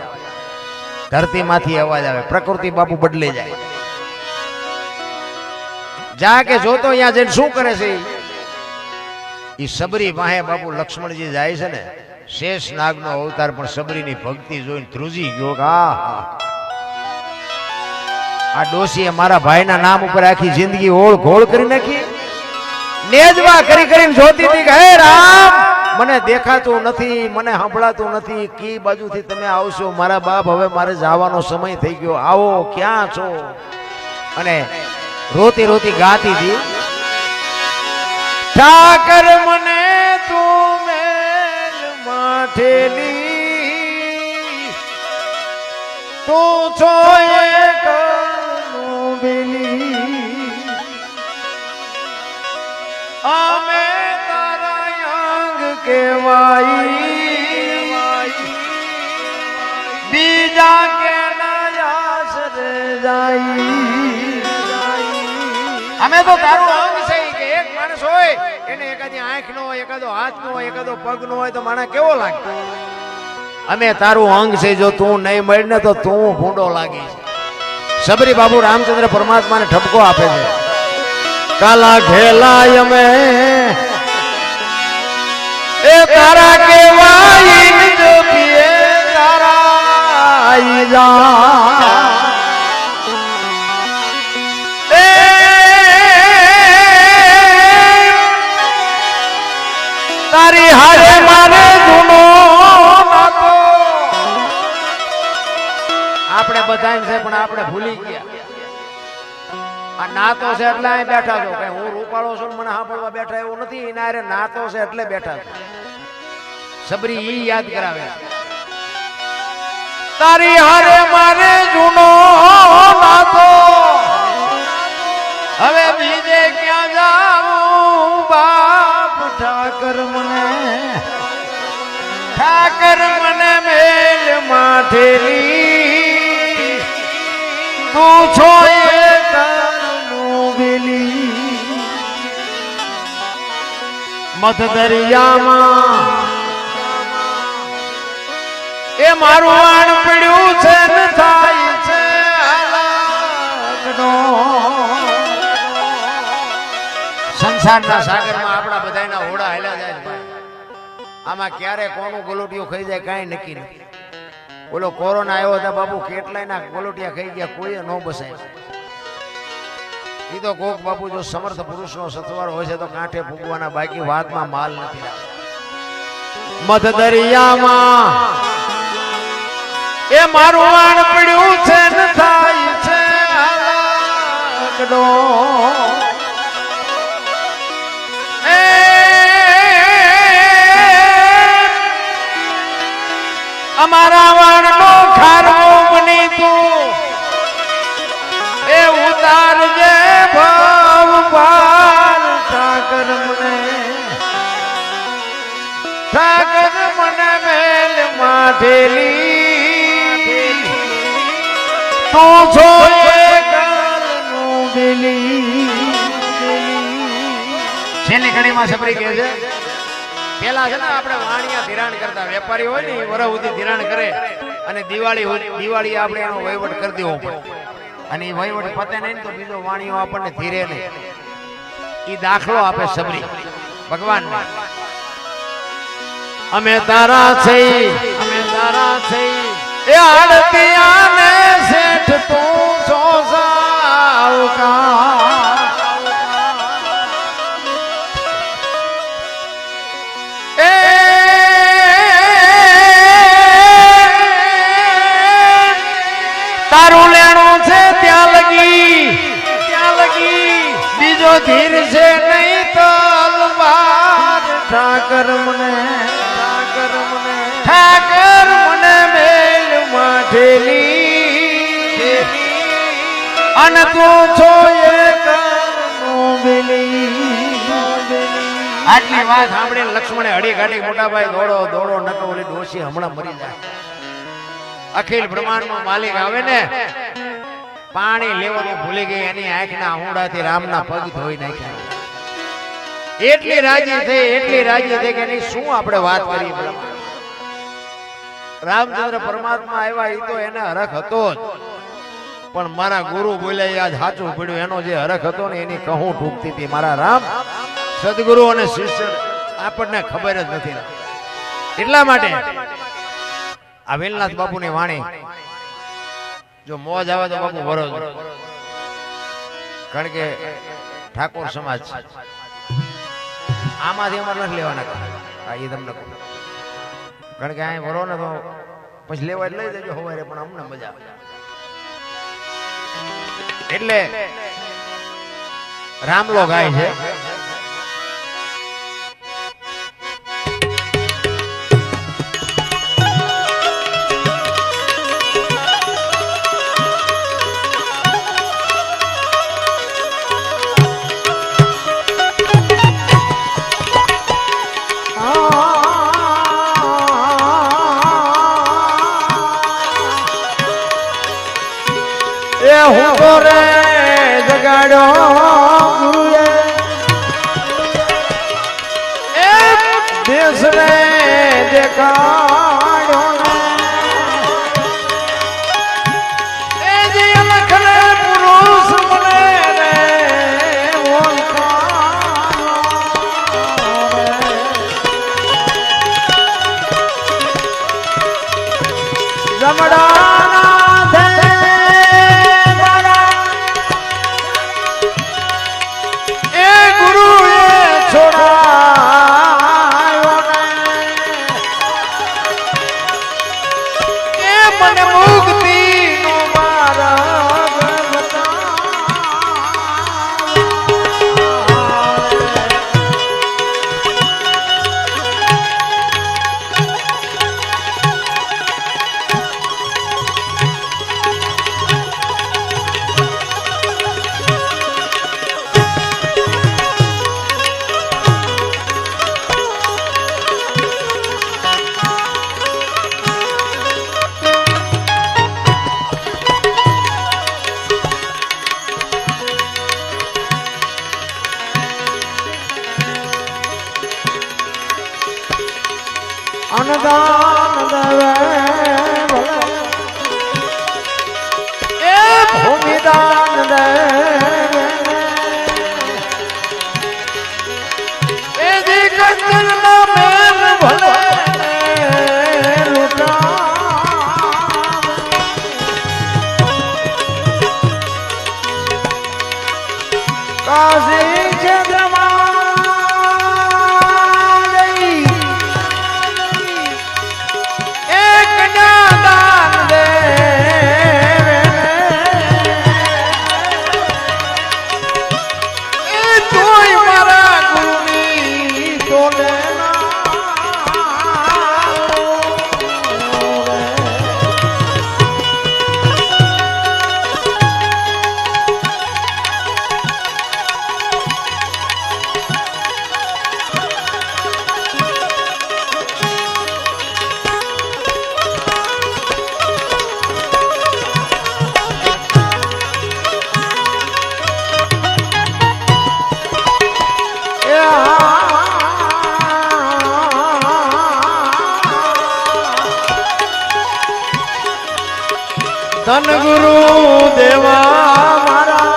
ધરતીમાંથી અવાજ આવે પ્રકૃતિ બાપુ બદલી જાય જા કે જોતો અહીંયા જઈને શું કરે છે ઈ સબરી વાહે બાપુ લક્ષ્મણજી જાય છે ને શેષ નાગનો અવતાર પણ સબરીની ભક્તિ જોઈને ધ્રુજી ગયો કે આ ડોશીએ મારા ભાઈના નામ ઉપર આખી જિંદગી ઓળ ઘોળ કરી નાખી નેજવા કરીને જોતી હતી કે હે રામ મને દેખાતું નથી મને સંભળાતું નથી કી બાજુથી તમે આવશો મારા બાપ હવે મારે જવાનો સમય થઈ ગયો આવો ક્યાં છો અને રોતી રોતી ગાતી હતી ઠાકર મને તું મેલ માઠેલી તું છો એક બેલી અમે બીજા કે અમે તો તારું અંગ છે કે એક માણસ હોય એને એકાદી આંખ નો હોય એકાદો હાથ નો હોય એકાદો પગ નો હોય તો માણસ કેવો લાગે અમે તારું અંગ છે જો તું નહીં મળે ને તો તું ભૂંડો લાગી સબરી બાબુ રામચંદ્ર પરમાત્માને ઠપકો આપે છે કાલા ઘેલા અમે એ તારા કેવાય જો પીએ તારા જા એ તારી હારે મારે જૂનો નાતો આપણે બધાને છે પણ આપણે ભૂલી ગયા આ નાતો છે એટલે અહીં બેઠા છો કઈ હું રૂપાળો છું ને મને સાંભળવા બેઠા એવું નથી એના હારે નાતો છે એટલે બેઠા છો સબરી ઈ યાદ કરાવે તારી હારે મારે જૂનો નાતો હવે બીજે ક્યાં જાઉં બાપ ઠાકર મને મેલ માથેલી તું છો એ કરનું વેલી મધ દરિયામાં એ મારું વાણ પડ્યું છે ને થાય છે હાલાકનો સંસારના સાગરમાં આપણા બધાયના હોડા હાલ્યા જાય છે ભાઈ આમાં ક્યારે કોનું ગોલોટિયું ખાઈ જાય કાંઈ નક્કી નથી બોલો કોરોના આવ્યો હતા બાપુ કેટલાયના ગોલોટિયા ખાઈ ગયા કોઈએ ન બસાય એ તો કોક બાપુ જો સમર્થ પુરુષનો સથવારો હોય છે તો કાંઠે ફૂગવાના બાકી વાતમાં માલ નથી મધ દરિયામાં એ મારું વાણ પડ્યું છે ને થાય છે હાલાકનો અમારા વાણનો ખારો બની તું એ ઉતારજે ભાવ પાર ઠાકર મને મેલ માઠેલી તું છો એ કાલનું બેલી છેલ્લી ઘડીમાં સબરી કહે છે પેલા છે ને આપણે વાણિયા ધિરાણ કરતા વેપારી હોય ને એ વરહ સુધી ધિરાણ કરે અને દિવાળી આપણે એનો વહીવટ કરી દેવો પડે અને એ વહીવટ પતે નહીં તો બીજો વાણિયો આપણને ધીરે નહીં એ દાખલો આપે સબરી ભગવાન અમે તારા છે એ આડતિયાને શેઠ તું છો સાવકાર તારું લેણું છે ત્યાં લગી બીજો ધીર છે નહીં તલવાર ઠાકર મને મેલ માઠેલી અને તું છો એ કરનું બેલી આટલી વાત સાંભળીને લક્ષ્મણે હડી ગાડી મોટા ભાઈ દોડો નકો ઓલી ડોશી હમણાં મરી જાય અખિલ બ્રહ્માંડ નો માલિક આવે ને પાણી લેવાનું ભૂલી ગઈ એની આંખના આહુડાથી રામના પગ ધોઈ નાખ્યા એટલી રાજી થઈ કે એની શું આપણે વાત કરી રામચંદ્ર પરમાત્મા આવ્યા એ તો એને હરખ હતો જ પણ મારા ગુરુ બોલ્યા યાદ સાચું પડ્યું એનો જે હરખ હતો ને એની કહું ઠૂકતી હતી મારા રામ સદગુરુ અને શિષ્ય આપણને ખબર જ નથી એટલા માટે આ વેલનાથ બાપુની વાણી જો મોજ આવે તો બાપુ વરોજ કારણ કે ઠાકોર સમાજ આમાંથી અમારે નથી લેવાના એ તમને કહું કારણ કે અહીં વરો ને તો પછી લેવા લઈ દેજો સવારે પણ અમને મજા આવે એટલે રામલો ગાય છે હું તો રે જગાડ્યો ગુરુએ એ દેશ રે દેખાડ્યો એ જે લખને પુરુષ મને રે દે એ દીકરીનો મેલ ભલે લૂંટા કાશી ક્ષેત્રમાં જઈ એક દાન દે એ તોય મારા ગુરુની તોલે ધન ગુરુ દેવા મારા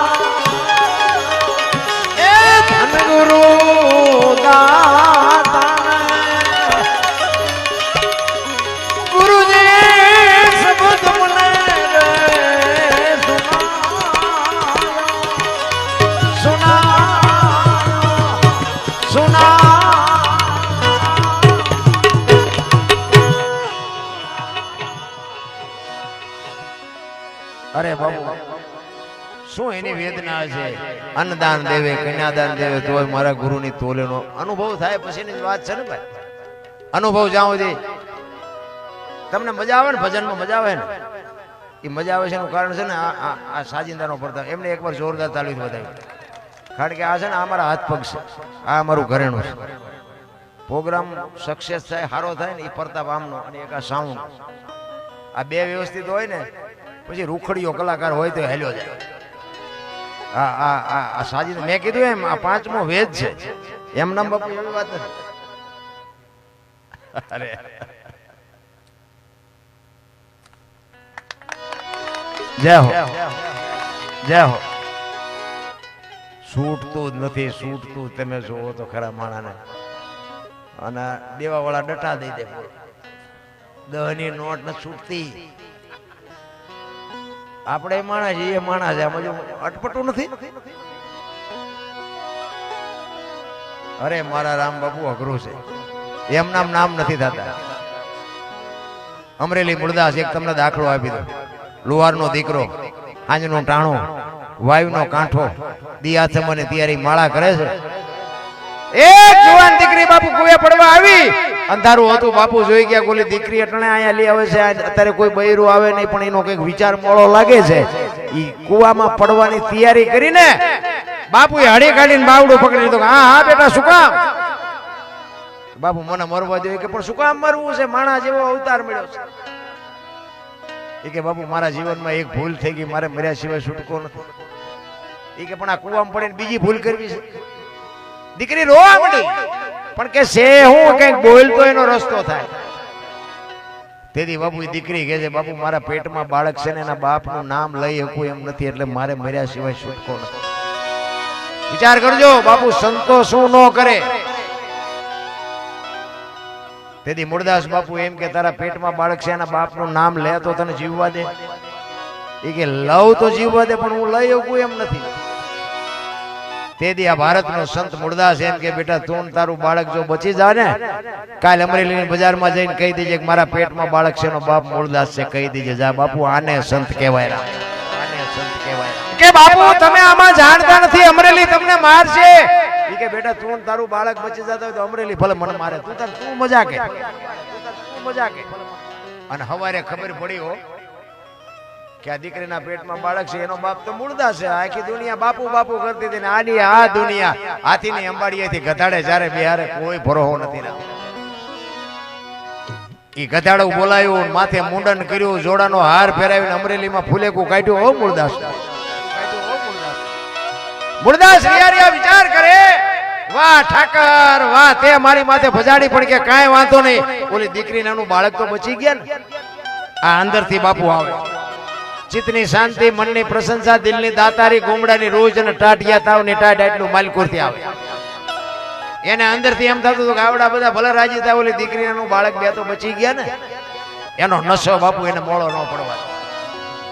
એ ધન ગુરુ દાતા ગુરુજી શબ્દ મને સુના અરે બાબુ શું એની વેદના છે અન્નદાન દેવે કન્યાદાન દેવે તોય મારા ગુરુની તોલેનો અનુભવ થાય પછીની જ વાત છે ને ભાઈ અનુભવ જ્યાં સુધી તમને મજા આવે ને ભજનમાં મજા આવે ને એ મજા આવે છે એનું કારણ છે ને આ સાજિંદાનો પડતા એમને એકવાર જોરદાર તાલીમ બતાવી કારણ કે આ છે ને આ મારા હાથ પગ છે આ અમારું ઘરેણું છે પ્રોગ્રામ સક્સેસ થાય સારો થાય ને એ પ્રતાપ આમનો અને એક આ સાઉન્ડ આ બે વ્યવસ્થિત હોય ને પછી રૂખડીયો કલાકાર હોય તો હેલ્યો જાય આ સાજી મેં કીધું એમ આ પાંચમો વેદ છે એમ નામ બાપુ એવી વાત નથી અરે જય હો જય હો છૂટતું જ નથી છૂટતું તમે જોવો તો ખરા માણાને અને દેવા વાળા ડટા દઈ દે 10 ની નોટ ન છૂટતી આપણે માણસ એ માણસ છે આમાં અટપટું નથી અરે મારા રામ બાપુ અઘરું છે એમ નામ નથી થતા અમરેલી મૂળદાસ એક તમને દાખલો આપી દો લુહારનો દીકરો હાંજનો ટાણો વાયુનો કાંઠો દિયાથમને તૈયારી માળા કરે છે એક જુવાન દીકરી બાપુ કુવે પડવા આવી અંધારું હતું બાપુ જોઈ ગયા કોલી દીકરી અટણે અહીંયા લઈ આવે છે અત્યારે કોઈ બૈરું આવે નહીં પણ એનો કઈક વિચાર મોળો લાગે છે ઈ કુવામાં પડવાની તૈયારી કરીને બાપુએ હળી કાઢીને બાવડું પકડી લીધું હા બેટા શું કામ બાપુ મને મરવા દે કે પણ શું કામ મરવું છે માણા જેવો અવતાર મળ્યો છે એ કે બાપુ મારા જીવનમાં એક ભૂલ થઈ ગઈ મારે મર્યા સિવાય છૂટકો નથી એ કે પણ આ કુવામાં પડીને બીજી ભૂલ કરવી છે દીકરી રોવા માંડી પણ કે છે હું કઈક બોલતો એનો રસ્તો થાય તેથી બાપુ દીકરી કહે છે બાપુ મારા પેટમાં બાળક છે ને એના બાપનું નામ લઈ શકું એમ નથી એટલે મારે મર્યા સિવાય છૂટકો નથી વિચાર કરજો બાપુ સંતો શું ન કરે તેથી મૂળદાસ બાપુ એમ કે તારા પેટમાં બાળક છે એના બાપનું નામ લે તો તને જીવવા દે એ કે લવ તો જીવવા દે પણ હું લઈ શકું એમ નથી તેથી આ ભારતનો સંત મૂળદાસ એમ કે બેટા તું તારું બાળક જો બચી જા ને કાલ અમરેલીની બજારમાં જઈને કહી દેજે કે મારા પેટમાં બાળક છે એનો બાપ મૂળદાસ છે કહી દેજે જા બાપુ આને સંત કહેવાય આને સંત કહેવાય કે બાપુ તમે આમાં જાણતા નથી અમરેલી તમને મારશે ઈ કે બેટા તું તારું બાળક બચી જતો હોય તો અમરેલી ભલે મને મારે તું મજા કે અને હવારે ખબર પડી હો કે આ દીકરીના પેટમાં બાળક છે એનો બાપ તો મૂળદાસ છે આખી દુનિયા બાપુ બાપુ કરતી હતી ને આની આ દુનિયા હાથીની અંબાડીએથી ગધાડે જ્યારે બિહારે કોઈ ભરોહો નથી રાખતો ઈ ગધાડું બોલાયું માથે મુંડન કર્યું જોડાનો હાર ફેરાવીને અમરેલીમાં ફૂલેકું કાઢ્યું હો મૂળદાસ મૂળદાસ રિયા વિચાર કરે વાહ ઠાકર વાહ તે મારી માથે ભજાડી પણ કે કાંઈ વાંધો નહીં ઓલી દીકરી નાનું બાળક તો બચી ગયા ને આ અંદરથી બાપુ આવે ચિત્તની શાંતિ, મનની પ્રશંસા, દિલની દાતારી, ગુમડાની રોજ અને ટાટિયા તાવની ટાટ એટલું માલકુરથી આવે. એને અંદરથી એમ થતું હતું કે આવડા બધા ભલે રાજી થાય, ઓલી દીકરીનું બાળક બે તો બચી ગયા ને. એનો નશો બાપુ એને મોળો ન પડવા.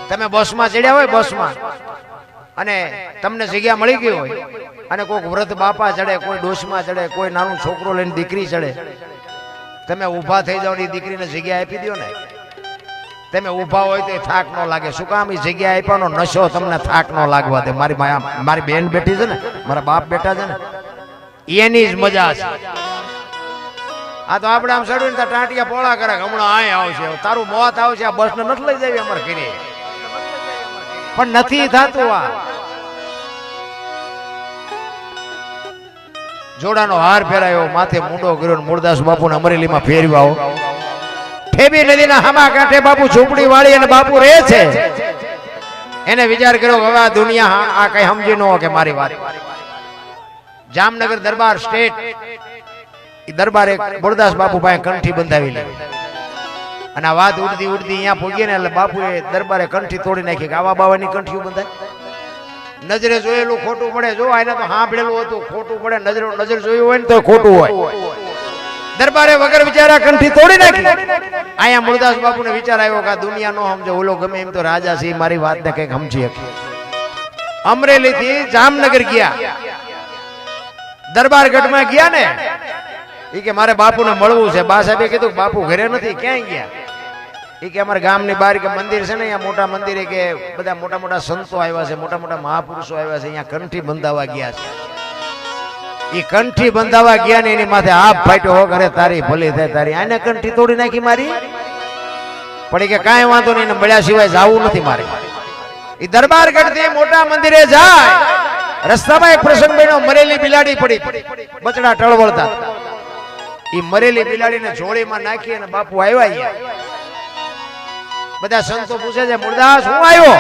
તમે બસમાં ચડ્યા હોય, બસમાં, અને તમને જગ્યા મળી ગઈ હોય, અને કોઈક વ્રત બાપા ચડે, કોઈ ડોશમાં ચડે, કોઈ નાનું છોકરો લઈને દીકરી ચડે, તમે ઊભા થઈ જાઓ, એ દીકરીને જગ્યા આપી દો ને. તમે ઊભા હોય તો થાક ન લાગે. શું કામ? એ જગ્યા આપ્યાનો નશો તમને થાક ન લાગવા દે. મારી બેન બેઠી છે ને, મારા બાપ બેઠા છે ને, એની જ મજા છે. આ તો આપણે આમ ચડ્યું ને ટાંટિયા પોળા કરે, હમણાં આય આવશે, તારું મોત આવશે, આ બસ ને નથી લઈ જાય અમારે ઘરે. પણ નથી થતું. આ જોડાનો હાર ફેરાયો, માથે મુંડો કર્યો, મૂળદાસ બાપુને અમરેલીમાં ફેરવ્યા આવો. ઠેબી નદીના હામા કાંઠે બાપુ ઝૂંપડી વાળી અને બાપુ રહે છે. એને વિચાર કર્યો હવે આ દુનિયા આ કઈ સમજી ન કે મારી વાત. જામનગર દરબાર સ્ટેટ દરબારે મૂળદાસ બાપુ પાસે કંઠી બંધાવી લીધી. અને આ વાત ઉડતી ઉડતી અહીંયા પહોંચી ને એટલે બાપુએ દરબારે કંઠી તોડી નાખી કે આવા બાવાની કંઠીઓ બંધાય. નજરે જોયેલું ખોટું પડે. જો આને તો સાંભળેલું હતું ખોટું પડે. નજર જોયું હોય ને તો ખોટું હોય. દરબારે વગર વિચારા કંઠી તોડી નાખી. અહીંયા મૂળદાસ બાપુને વિચાર આવ્યો કે આ દુનિયા નો સમજે, ઓલો ગમે એમ તો રાજા છે, મારી વાતને કઈક સમજી શકે. અમરેલી થી જામનગર ગયા, દરબારગઢમાં ગયા ને, એ કે મારે બાપુને મળવું છે. બા સાહેબે કીધું બાપુ ઘરે નથી. ક્યાંય ગયા? એ કે અમારા ગામની બહાર કે મંદિર છે ને, અહીંયા મોટા મંદિરે કે બધા મોટા મોટા સંતો આવ્યા છે, મોટા મોટા મહાપુરુષો આવ્યા છે, અહીંયા કંઠી બંધાવા ગયા છે. એ કંઠી બંધાવા ગયા ને એની માથે હાફ ફાટ્યો હો, ઘરે તારી ભલી થાય તારી. આને કંઠી તોડી નાખી મારી. પણ કે કાંઈ વાંધો નહીં, મળ્યા સિવાય જવું નથી મારે. એ દરબારગઢ થી મોટા મંદિરે જાય, રસ્તામાં એક પ્રસંગ બન્યો. મરેલી બિલાડી પડી, બચડા ટળવળતા. એ મરેલી બિલાડીને જોડીમાં નાખી અને બાપુ આવ્યા. બધા સંતો પૂછે છે મૂળદાસ હું આવ્યો?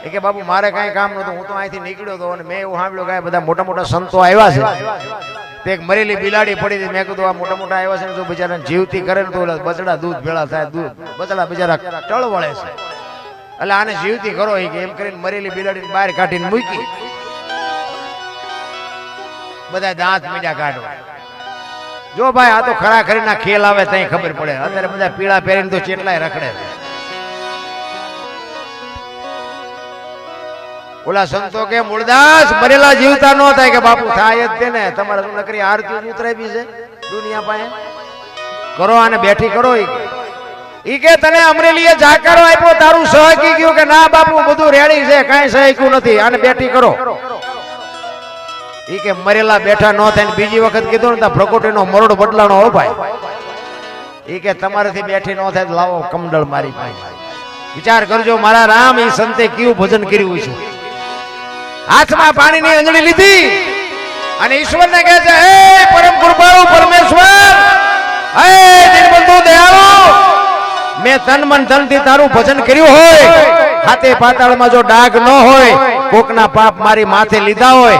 એ કે બાપુ મારે કઈ કામ નતું, હું તો અહીંથી નીકળ્યો હતો અને મેં એવું સાંભળ્યું કે બધા મોટા મોટા સંતો આવ્યા છે. તે એક મરેલી બિલાડી પડી હતી. મેં કીધું આ મોટા મોટા આવ્યા છે ને, જો બિચારાને જીવતી કરે ને તો બચડા દૂધ ભેળા થાય, બચડા બિચારા ટળવળે છે, એટલે આને જીવતી કરો. એ કે એમ કરીને મરેલી બિલાડીને બહાર કાઢીને મૂકી. બધા દાંત મીડા કાઢવા. જો ભાઈ આ તો ખરા ખરીના ખેલ આવે ત્યાં ખબર પડે. અત્યારે બધા પીળા પહેરીને તો ચેટલાય રખડે. ઓલા સંતો કે મૂળદાસ મરેલા જીવતા ન થાય. કે બાપુ થાય જ તેને, તમારે શું નકરી આરતી ઉતરાવી છે દુનિયા પાસે? કરો આને બેઠી કરો. ઈ કે તને અમરેલીએ જાકારો આપ્યો, તારું સહકી ગયું કે ના બાપુ બધું રેડી છે, કાંઈ સહક્યું નથી, આને બેઠી કરો. ઈ કે મરેલા બેઠા ન થાય. બીજી વખત કીધું ને પ્રકોટીનો મરોડ બદલાનો હો ભાઈ. ઈ કે તમારાથી બેઠી ન થાય તો લાવો કમડળ મારી પાસે. વિચાર કરજો મારા રામ, એ સંતે કેવું ભજન કર્યું છે. હાથમાં પાણીની અંજળી લીધી અને ઈશ્વરને કહે છે હે પરમ કૃપાળુ પરમેશ્વર, હે દીનબંધુ દયાળુ, મેં તન મન ધનથી તારું ભજન કર્યું હોય, હાથે પાતાળમાં જો ડાઘ ન હોય, કોકના પાપ મારી માથે લીધા હોય,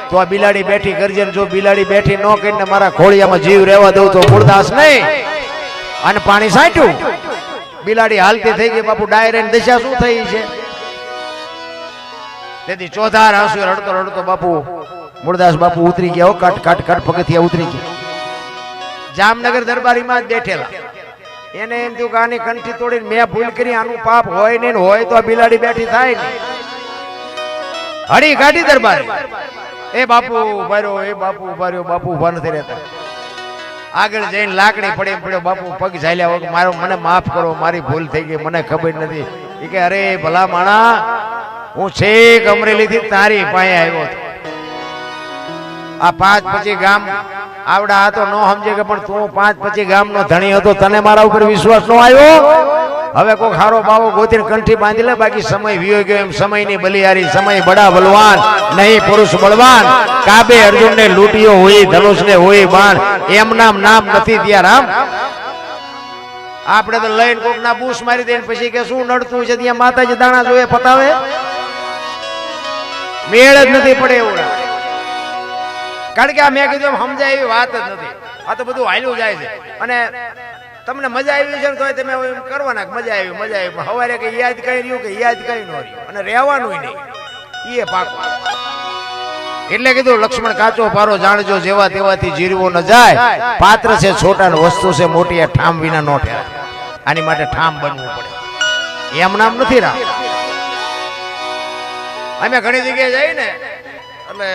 તો આ બિલાડી બેઠી કરજે. જો બિલાડી બેઠી ન કરીને મારા ખોળિયામાં જીવ રહેવા દઉં તો મૂળદાસ નહીં. અને પાણી સાંટ્યું, બિલાડી હાલતી થઈ ગઈ. બાપુ ડાયરેક્ટ દશા શું થઈ છે? તેથી ચોધાર આંસુ રડતો રડતો બાપુ મૂળદાસ બાપુ ઉતરી ગયા. કાટ કાટ કાટ પગથિયા ઉતરી ગયા. જામનગર દરબારીમાં જ બેઠેલા. એને એમ થયું કે આની કંઠી તોડીને મેં ભૂલ કરી, આનું પાપ હોય નહીં, હોય તો આ બિલાડી બેઠી થાય ને. હળી કાઢી દરબારી. એ બાપુ ઉભા રહ્યો, એ બાપુ ઉભા રહ્યો. બાપુ ઉભા નથી રહેતા. આગળ જઈને લાકડી પડે એમ પડ્યો. બાપુ પગ ઝાલ્યા વગર મારો મને માફ કરો, મારી ભૂલ થઈ ગઈ, મને ખબર નથી. એ કે અરે ભલા માણા, હું છેક અમરેલી થી તારી પાસે આવ્યો હતો. આ 5-25 ગામ આવડા હતો ન સમજે કે, પણ તું 5-25 ગામ નો ધણી હતો, તને મારા ઉપર વિશ્વાસ ન આવ્યો. હવે કોઈ ખારો બાવો ગોતીને કંઠી બાંધી લે. બાકી સમય વિયો ગયો એમ સમયની બલિયારી. સમય બડા બલવાન નહીં પુરુષ બળવાન. કાબે અર્જુન ને લૂંટ્યો હોય, ધનુષ ને હોય બાણ, એમ નામ નથી ત્યાં રામ. આપણે તો લઈને કોક ના બૂસ મારી દે પછી કે શું નડતું છે ત્યાં માતાજી દાણા જોયે પતાવે. મેળ જ નથી પડે એવું. કારણ કે આ મેં કીધું સમજાય એવી વાત જ નથી. આ તો બધું હાલ્યું જાય છે. અને તમને મજા આવી છે ને તોય તમે એમ કરવાના કે મજા આવી પણ સવારે કે યાદ કઈ રહ્યું કે યાદ કઈ ન રહ્યું અને રહેવાનું નહીં એ પાક. એટલે કીધું લક્ષ્મણ કાચો પારો જાણજો જેવા તેવાથી જીરવો ન જાય. પાત્ર છે છોટા ને વસ્તુ છે મોટી, ઠામ વિના નો ઠેરાય. આની માટે ઠામ બનવું પડે, એમ નામ નથી રામ. અમે ઘણી જગ્યાએ જઈએ ને એટલે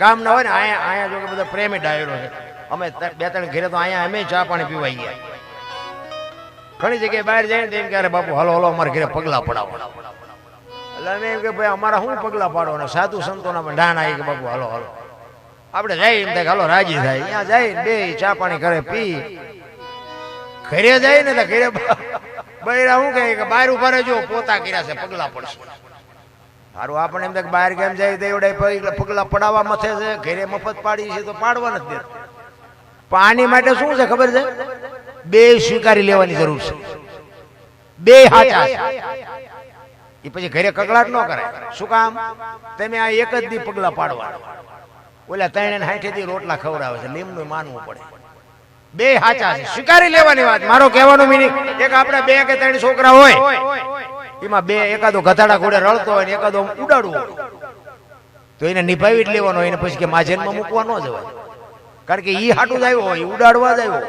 ગામ ના હોય ને અહીંયા જો કે બધા પ્રેમી ડાયરો છે. અમે 2-3 ઘરે તો અહીંયા અમે ચા પાણી પીવાઈ ગયા. ઘણી જગ્યાએ બહાર જાય ને તેમ ક્યારે બાપુ હલો હલો અમારા ઘરે પગલા પડાવો. એટલે અમે એમ કે ભાઈ અમારા શું પગલા પાડવાના, સાધુ સંતોના પણ ડાન આવી કે બાપુ હલો હલો આપણે જાય એમ થાય હલો રાજી થાય. અહીંયા જાય બે ચા પાણી કરે પી ઘરે જાય ને તો ઘરે બૈરા શું કહે કે બહાર ઉભા રહેજો પોતા કર્યા છે પગલા પડશે. સારું આપણે એમ થાય બહાર કેમ જાય દેવડે પગલા પડાવવા મથે છે, ઘરે મફત પાડી છે તો પાડવા નથી દેતા. પણ આની માટે શું છે ખબર છે, બે સ્વીકારી લેવાની જરૂર છે, બે હાચા એ પછી ઘરે કકડાટ ન કરાય. શું કામ, તમે આ એક જ દી પગલા પાડવા, ઓલા 360 દી રોટલા ખવડાવે છે, લીમનું માનવું પડે. બે હાચા છે, સ્વીકારી લેવાની વાત. મારો કહેવાનો મિનિંગ એક આપણે 2 કે 3 છોકરા હોય એમાં બે એકાદો ગધાડા ઘોડે રળતો હોય ને એકાદો ઉડાડવો તો એને નિભાવી જ લેવાનો. એને પછી કે માજનમાં મૂકવા ન જવાય, કારણ કે ઈ હાટું જ આવ્યો હોય, ઉડાડવા જ આવ્યો.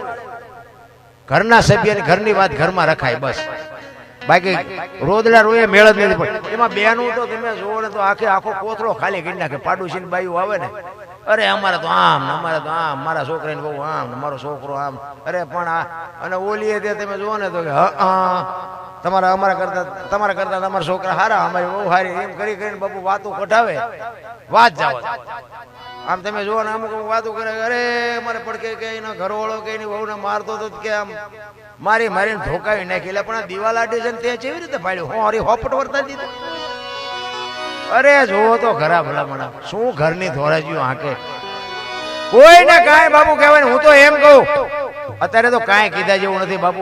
ઘરના સભ્યની ઘરની વાત ઘરમાં રખાય બસ. બાકી રોદડા રોએ મેળ જ નથી પડે. એમાં બેનું તો તમે જોવો ને તો આખો કોથળો ખાલી કરી નાખે. પાડોશી ની બાયું આવે ને, અરે અમારે તો આમ ને અમારે તો આમ, મારા છોકરાને બહુ આમ ને મારો છોકરો આમ, અરે પણ આ અને ઓલીએ તે તમે જોવો ને તો કે તમારા કરતા તમારા છોકરા હારા, અમારી બહુ હારી, એમ કરી કરીને બાપુ વાતો કઢાવે. વાત જાવ આમ તમે જુઓ ને અમુક વાતો કરે, અરે અમારે પડકે કે એનો ઘરવાળો કે એની વહુને મારતો હતો કે આમ મારીને ધોકાવી નાખી. એટલે પણ આ દિવાલાડી છે ને તે કેવી રીતે પાડ્યું, હું હરી હોપટ વર્તા દીધું. અરે જોવો તો ખરા ભલામણા શું ઘરની ધોરાજીઓ હાકે. કોઈને કાંઈ બાપુ કહેવાય ને, હું તો એમ કહું અત્યારે તો કાંઈ કીધા જેવું નથી બાપુ.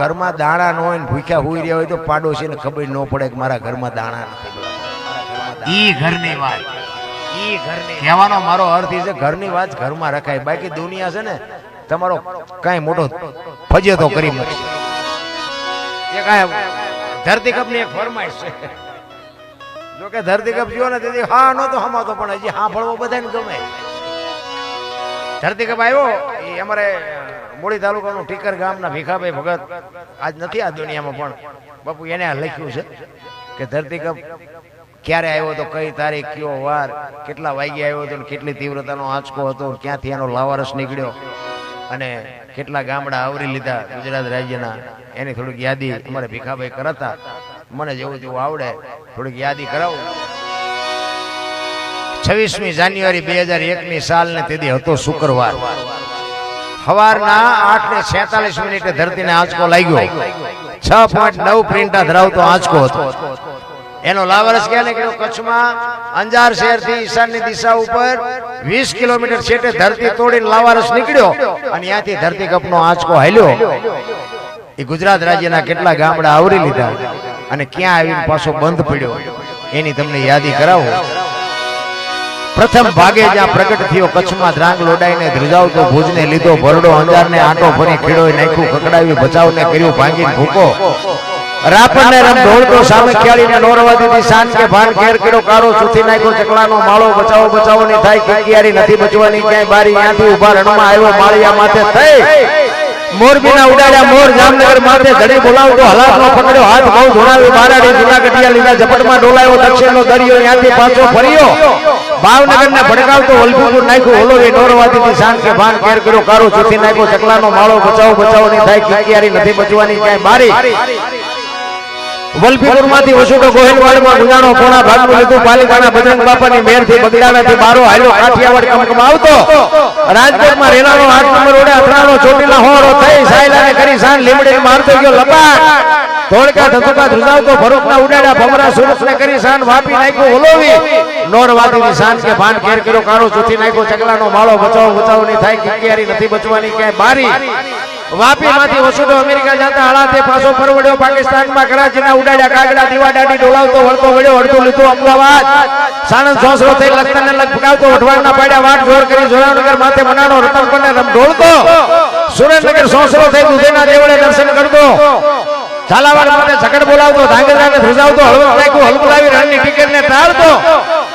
ઘરમાં દાણા ન હોય ને ભૂખ્યા હુઈ રહ્યા હોય તો પાડોશીને ખબર ન પડે કે મારા ઘરમાં દાણા નથી. ઈ ઘરની વાત, ઈ ઘરની કહેવાનો મારો અર્થ એ છે ઘરની વાત ઘરમાં રખાય. બાકી દુનિયા છે ને તમારો કાંઈ મોટો ફજેતો કરી મૂકશે. એ કાંઈ ધરતીકપ ની એક ફરમાઈશ છે. જો કે ધરતીકપ જો ને તેથી હા નતો હમાતો, પણ હજી હા ફળવો બધાને ગમે. ધરતીકપ આવ્યો એ અમારે મૂળી તાલુકાનું ટીકર ગામના ભીખાભાઈ ભગત આજ નથી આ દુનિયામાં, પણ બાપુ એને લખ્યું છે કે ધરતીકપ ક્યારે આવ્યો હતો, કઈ તારીખ, કયો વાર, કેટલા વાગ્યે આવ્યો હતો, કેટલી તીવ્રતાનો આંચકો હતો, ક્યાંથી એનો લાવારસ નીકળ્યો અને કેટલા ગામડા આવરી લીધા ગુજરાત રાજ્યના. એની થોડીક યાદી અમારે ભીખાભાઈ કરતા. મને જેવું તેવું આવડે થોડીક યાદી કરાવું. 26મી જાન્યુઆરી 2001ની સાલને તેથી હતો શુક્રવાર. સવારના 8:46 ધરતીને આંચકો લાગ્યો. 6.9 પ્રિન્ટા ધરાવતો આંચકો હતો. એનો લાવારસ ક્યાં નીકળ્યો, કચ્છમાં અંજાર શહેરથી ઈશાનની દિશા ઉપર 20 કિલોમીટર છેટે ધરતી તોડીને લાવારસ નીકળ્યો અને ત્યાંથી ધરતીકપનો આંચકો હાલ્યો. એ ગુજરાત રાજ્યના કેટલા ગામડા આવરી લીધા અને ક્યાં આવીને પાછો બંધ પડ્યો એની તમને યાદી કરાવો. પ્રથમ ભાગે જ્યાં પ્રગટ થયો કચ્છમાં ધ્રાંગ લોડાઈને ધ્રુજાવતો ભુજને લીધો ભરડો, અંજારને આંટો ફરી ખીડોય નાખ્યું, ખકડાવી બચાવને કર્યું ભાંગીને ભૂકો, રાપણને રમ ઢોળતો સામે ખ્યાળીને નોરવા દીધી શાન કે ભાન ઘેર કેડો કારો સુથી નાખ્યો ચકલાનો માળો, બચાવો ની થાય કિકિયારી નથી બચવાની ક્યાંય બારી, ત્યાંથી ઉભા રણમાં આવ્યો માળિયા માથે થઈ, મોરબીના ઉડાડ્યા મોર, જામનગર માથે ધડી બોલાવતો હલાકનો પકડ્યો હાથ બહુ ધોળાવી બારાડી, જૂના ગઢિયા લીધા ઝપટમાં ડોલાયો દક્ષિણનો દરિયો, ત્યાંથી પાછો ફર્યો, ભાવનગરને ભડકાવતો વલભીપુર નાખ્યું ઓલોવી, નોરવા દીધી શાન કે ભાન ઘેર કર્યો કારો સુથી નાખ્યો ચકલાનો માળો, બચાવો ની થાય કિકિયારી નથી બચવાની ક્યાંય બારી, વલભીપુર માંથી વસુડો ગોહિલવાડમાં ગુજારો પોણા ભાગનું લીધું, પાલિકાના બજરંગ બાપાની મેરથી બગડાણાથી બારો હાલ્યો, કાઠિયાવાડ કમકમ આવતો, રાજકોટમાં રેલાનો 8 નંબર રોડે અથડાનો ચોટીલા હોરો થઈ, સાયલાને કરી શાન લીમડીને મારતો ગયો લપાટ, ધોળકા ધતુકા ધ્રુજાવતો ભરૂચના ઉડાડ્યા ભમરા, સુરતને કરી શાન વાપી નાખ્યો ઓલોવી, નોરવાદીની શાન કે ભાન ઘેર કર્યો કારો ચૂથી નાખ્યો ચકલાનો માળો, બચાવો ની થાય કિકિયારી નથી બચવાની ક્યાંય બારી, વાપી માંથી વસુડો અમેરિકા જતા હળાતે પાછો પરવડ્યો, પાકિસ્તાનમાં કરાચીના ઉડાડ્યા કાગડા, દીવા દાડી ડોલાવતો વળતો વળ્યો, અડધું લીધું અમદાવાદ, સાણંદ સોસરો થઈ લખતરને લગ પકાવતો, વઢવાણના પાડ્યા વાટ જોર કરી જોરાવનગર માથે મનાનો રતનપરને રમ ઢોળતો, સુરેન્દ્રનગર સોસરો થઈ દુધેના દેવળે દર્શન કરતો ઝાલાવાડ માટે ઝઘડ બોલાવતો ધાંગધ્રાને ધ્રુજાવતો હલવું લાવી રણની ટિકિટને ટાળતો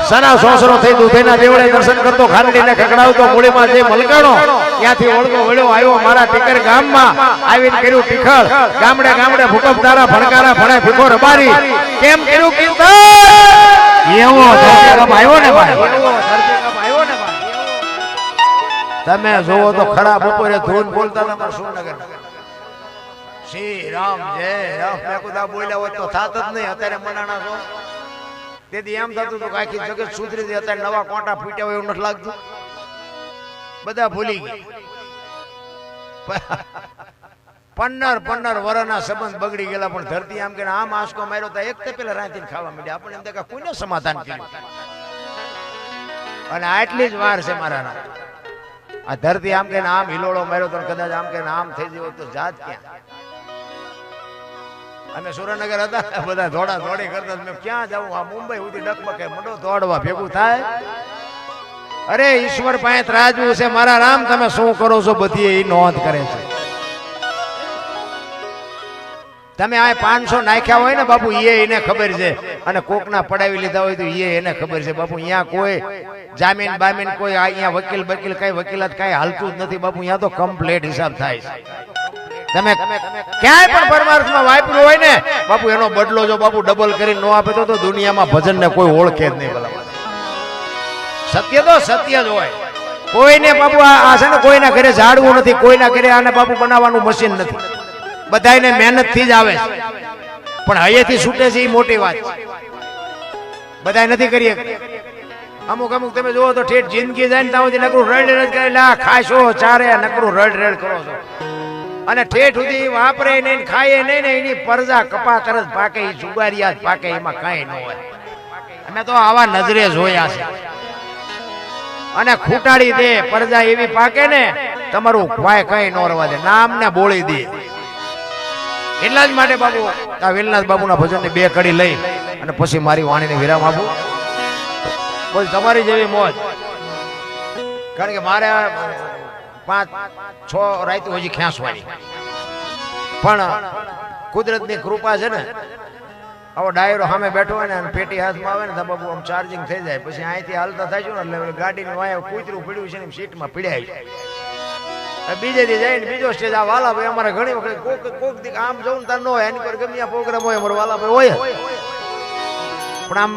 સના સોસરો થઈ દુધેના દેવળે દર્શન કરતો ખાંડીને ખકડાવતો મૂળીમાં જે મલકાણો ત્યાંથી ઓળગો વળ્યો આવ્યો મારા ટીકર ગામમાં આવીને કર્યું ટીખળ ગામડે ગામડે ભૂકંપ તારા ભણકારા ભણે ભીખો રબારી કેમ કર્યું કીર્તન એવો ધરતીકંપ આવ્યો ને ભાઈ એવો ધરતીકંપ આવ્યો ને ભાઈ તમે જોવો તો ખરા બપોરે ધૂન બોલતા હતા સુરનગર શ્રી રામ જય રામ મેં કુદા બોલ્યા હોત તો થાત જ નહીં અત્યારે મનાણા છો તેથી એમ થતું હતું કે આખી જગત સુધરી હતી અત્યારે નવા કોટા ફૂટ્યા હોય એવું નથી લાગતું બધા ભૂલી ગયા 15 વર્ષના સંબંધ બગડી ગયેલા પણ ધરતી આમ કે આમ આંસકો માર્યો તો એક તે પેલા રાંધીને ખાવા માંડ્યા આપણે એમ કે કોઈને સમાધાન કર્યું અને આટલી જ વાર છે મારા આ ધરતી આમ કે આમ હિલોળો માર્યો તો કદાચ આમ કે આમ થઈ ગયો તો જાત ક્યાં અમે સુરેન્દ્રનગર હતા બધા દોડા દોડી કરતા મેં ક્યાં જાઉં આ મુંબઈ સુધી ડકબકે મંડો દોડવા ભેગું થાય અરે ઈશ્વર પાસે ત્રાજવું છે મારા રામ તમે શું કરો છો બધી એ નોંધ કરે છે તમે આ 500 નાખ્યા હોય ને બાપુ એને ખબર છે અને કોકના પડાવી લીધા હોય તો એને ખબર છે બાપુ અહીંયા કોઈ જામીન બામીન કોઈ અહીંયા વકીલ કઈ વકીલાત કઈ હાલતું જ નથી બાપુ અહીંયા તો કમ્પ્લીટ હિસાબ થાય છે તમે ક્યાંય પણ પરમાર્થમાં વાપર્યું હોય ને બાપુ એનો બદલો જો બાપુ ડબલ કરીને નો આપે તો દુનિયામાં ભજન ને કોઈ ઓળખે જ નહીં ભલા સત્ય તો સત્ય જ હોય કોઈને બાપુ આ છે ને કોઈના ઘરે ઝાડવું નથી કોઈના ઘરે આને બાપુ બનાવવાનું મશીન નથી બધાને મહેનત થી જ આવે છે પણ હૈયેથી છૂટે છે એ મોટી વાત બધા નથી કરીએ અમુક તમે જોવો તો ઠેઠ જિંદગી જાય ને ત્યાં સુધી નકરું રડ રડ કરેલા ખાશો ચારે નકરું રડ કરો છો અને ઠેઠ સુધી વાપરે નહીં ખાય નહીં ને એની પરજા કપા તરત પાકે એ જુગારિયા જ પાકે એમાં કાંઈ ન હોય અમે તો આવા નજરે જોયા છે અને ખૂટાડી દે પરજા એવી પાકે ને તમારું ભાઈ કઈ ન રવા દે નામ ને બોળી દે એટલા જ માટે બાબુ આ વેલનાથ બાબુના ભજનની 2 કડી લઈ અને પછી મારી વાણીને વિરામ આપું બોલ તમારી જેવી મોજ કારણ કે મારે 5-6 રાત હજી ખેંચવાની પણ કુદરતની કૃપા છે ને આવો ડાયરો સામે બેઠો હોય ને અને પેટી હાથમાં આવે ને તો બાબુ આમ ચાર્જિંગ થઈ જાય પછી અહીંથી હાલતા થાય છે ને એટલે ગાડીની વાય કૂતરું પડ્યું છે ને સીટમાં પીડાય છે બીજે દી જાય ને બીજો સ્ટેજ આ વાલાભાઈ અમારે ઘણી વખત કોક દી આમ જવું તાર ન હોય એની પર ગમે આ પ્રોગ્રામ હોય અમારો વાલાભાઈ હોય પણ આમ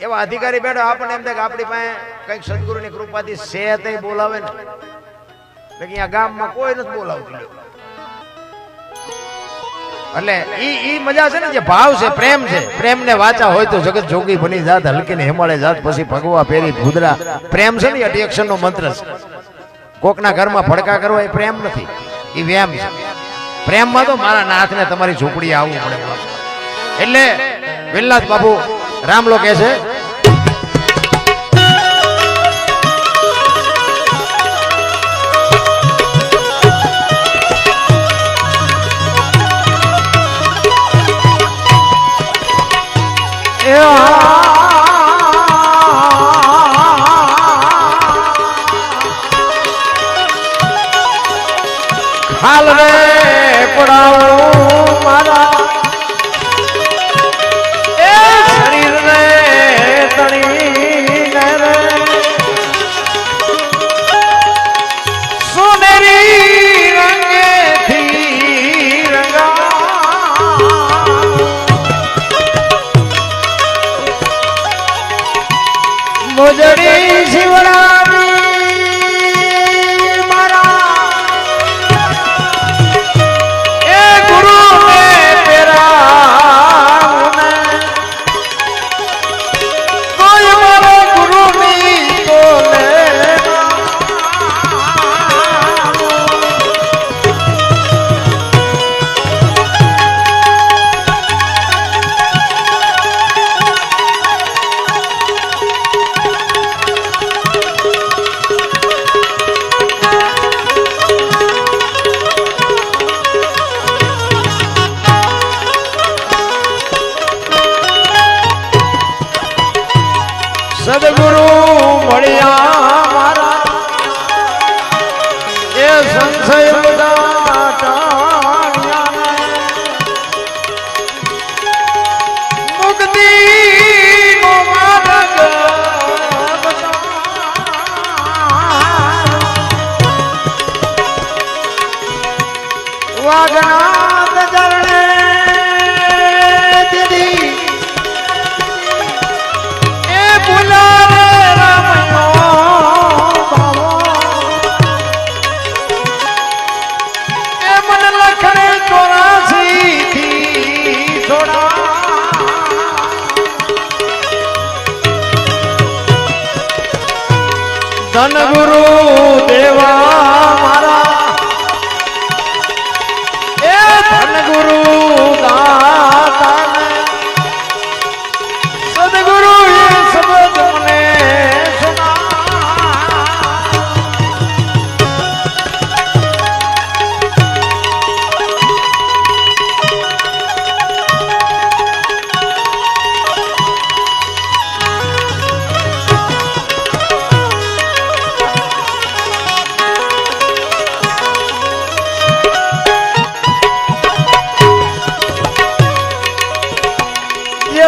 એવા અધિકારી બેઠો આપણને એમ થાય કે આપણી પાસે કઈક સદગુરુની કૃપાથી છે તે બોલાવે ને એટલે આ ગામમાં કોઈ નથી બોલાવતું એટલે ઈ મજા છે ને જે ભાવ છે પ્રેમ ને વાચા હોય તો જગત જોગી બની જાત હલકી ને હિમાલય જાત પછી ભગવા પેરી ભૂદરા પ્રેમ છે ને અટેક્શન નો મંત્ર છે કોકના ઘરમાં ફડકા કરવા એ પ્રેમ નથી એ વ્યામ છે પ્રેમમાં તો મારા નાથને તમારી ઝૂંપડી આવવું પડે એટલે વેલનાથ બાબુ રામલો કહે છે હાલ રે પડાવું મારા એ શરીર રે તણી રે સોનેરી રંગેથી રંગા મોજડી શિવરાવી સદગુરુ મળ્યા મારા એ સંશય મુક્તિનો માર્ગ વાગનાથ ચરણે દીદી એ ભૂલાવે રામયો ભાવો એ મન લખણે 84 થી છોડા ધન ગુરુ દેવા મારા गुरु दाता सदगुरु ये शब्द ने सुना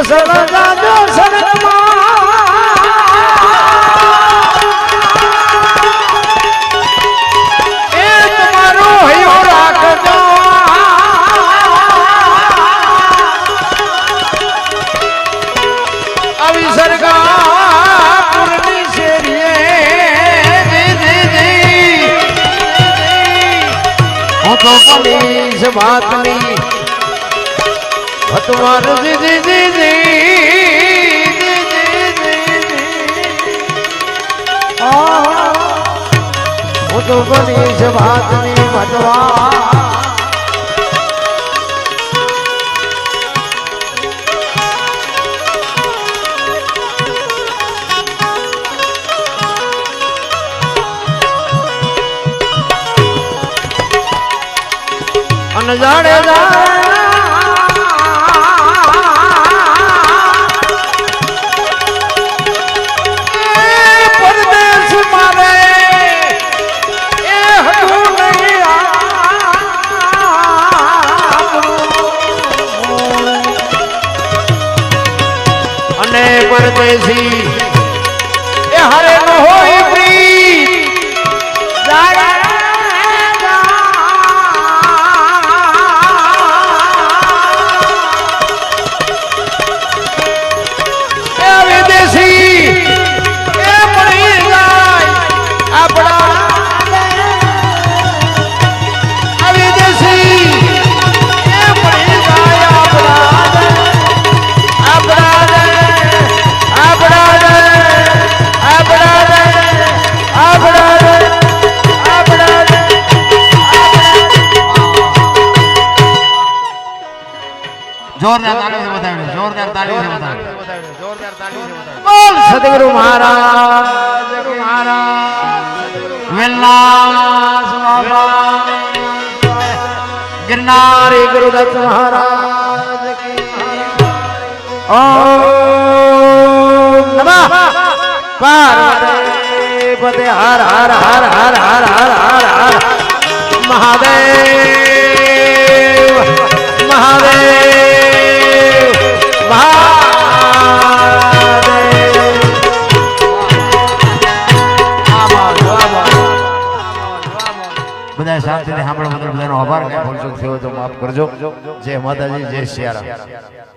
सदा जो सनमा ए तुम्हारो हयो राखजो अविसर्गा पुरनी शेरिए हो तो पुलिस बात नहीं तुम्हार जी जी जी जी वो तो बनी से बात नहीं बतवा अनजाने परदेसी ए हरे न होई प्रीत जागे ए विदेशी ए पड़ी जाय अपना विदेशी ए पड़ी जाय अपना जोरदार ताली से बताओ जोरदार ताली से बताओ बोल सतगुरु महाराज विलास बाबा गिरनारी गुरुदत्त महाराज की ओम नमः पार्वती हर हर हर हर हर हर हर हर महादेव महादेव બધા શાંતિથી સાંભળો બધાનો આભાર. ભૂલ ચૂક થયો તો માફ કરજો. જય માતાજી, જય સિયારામ.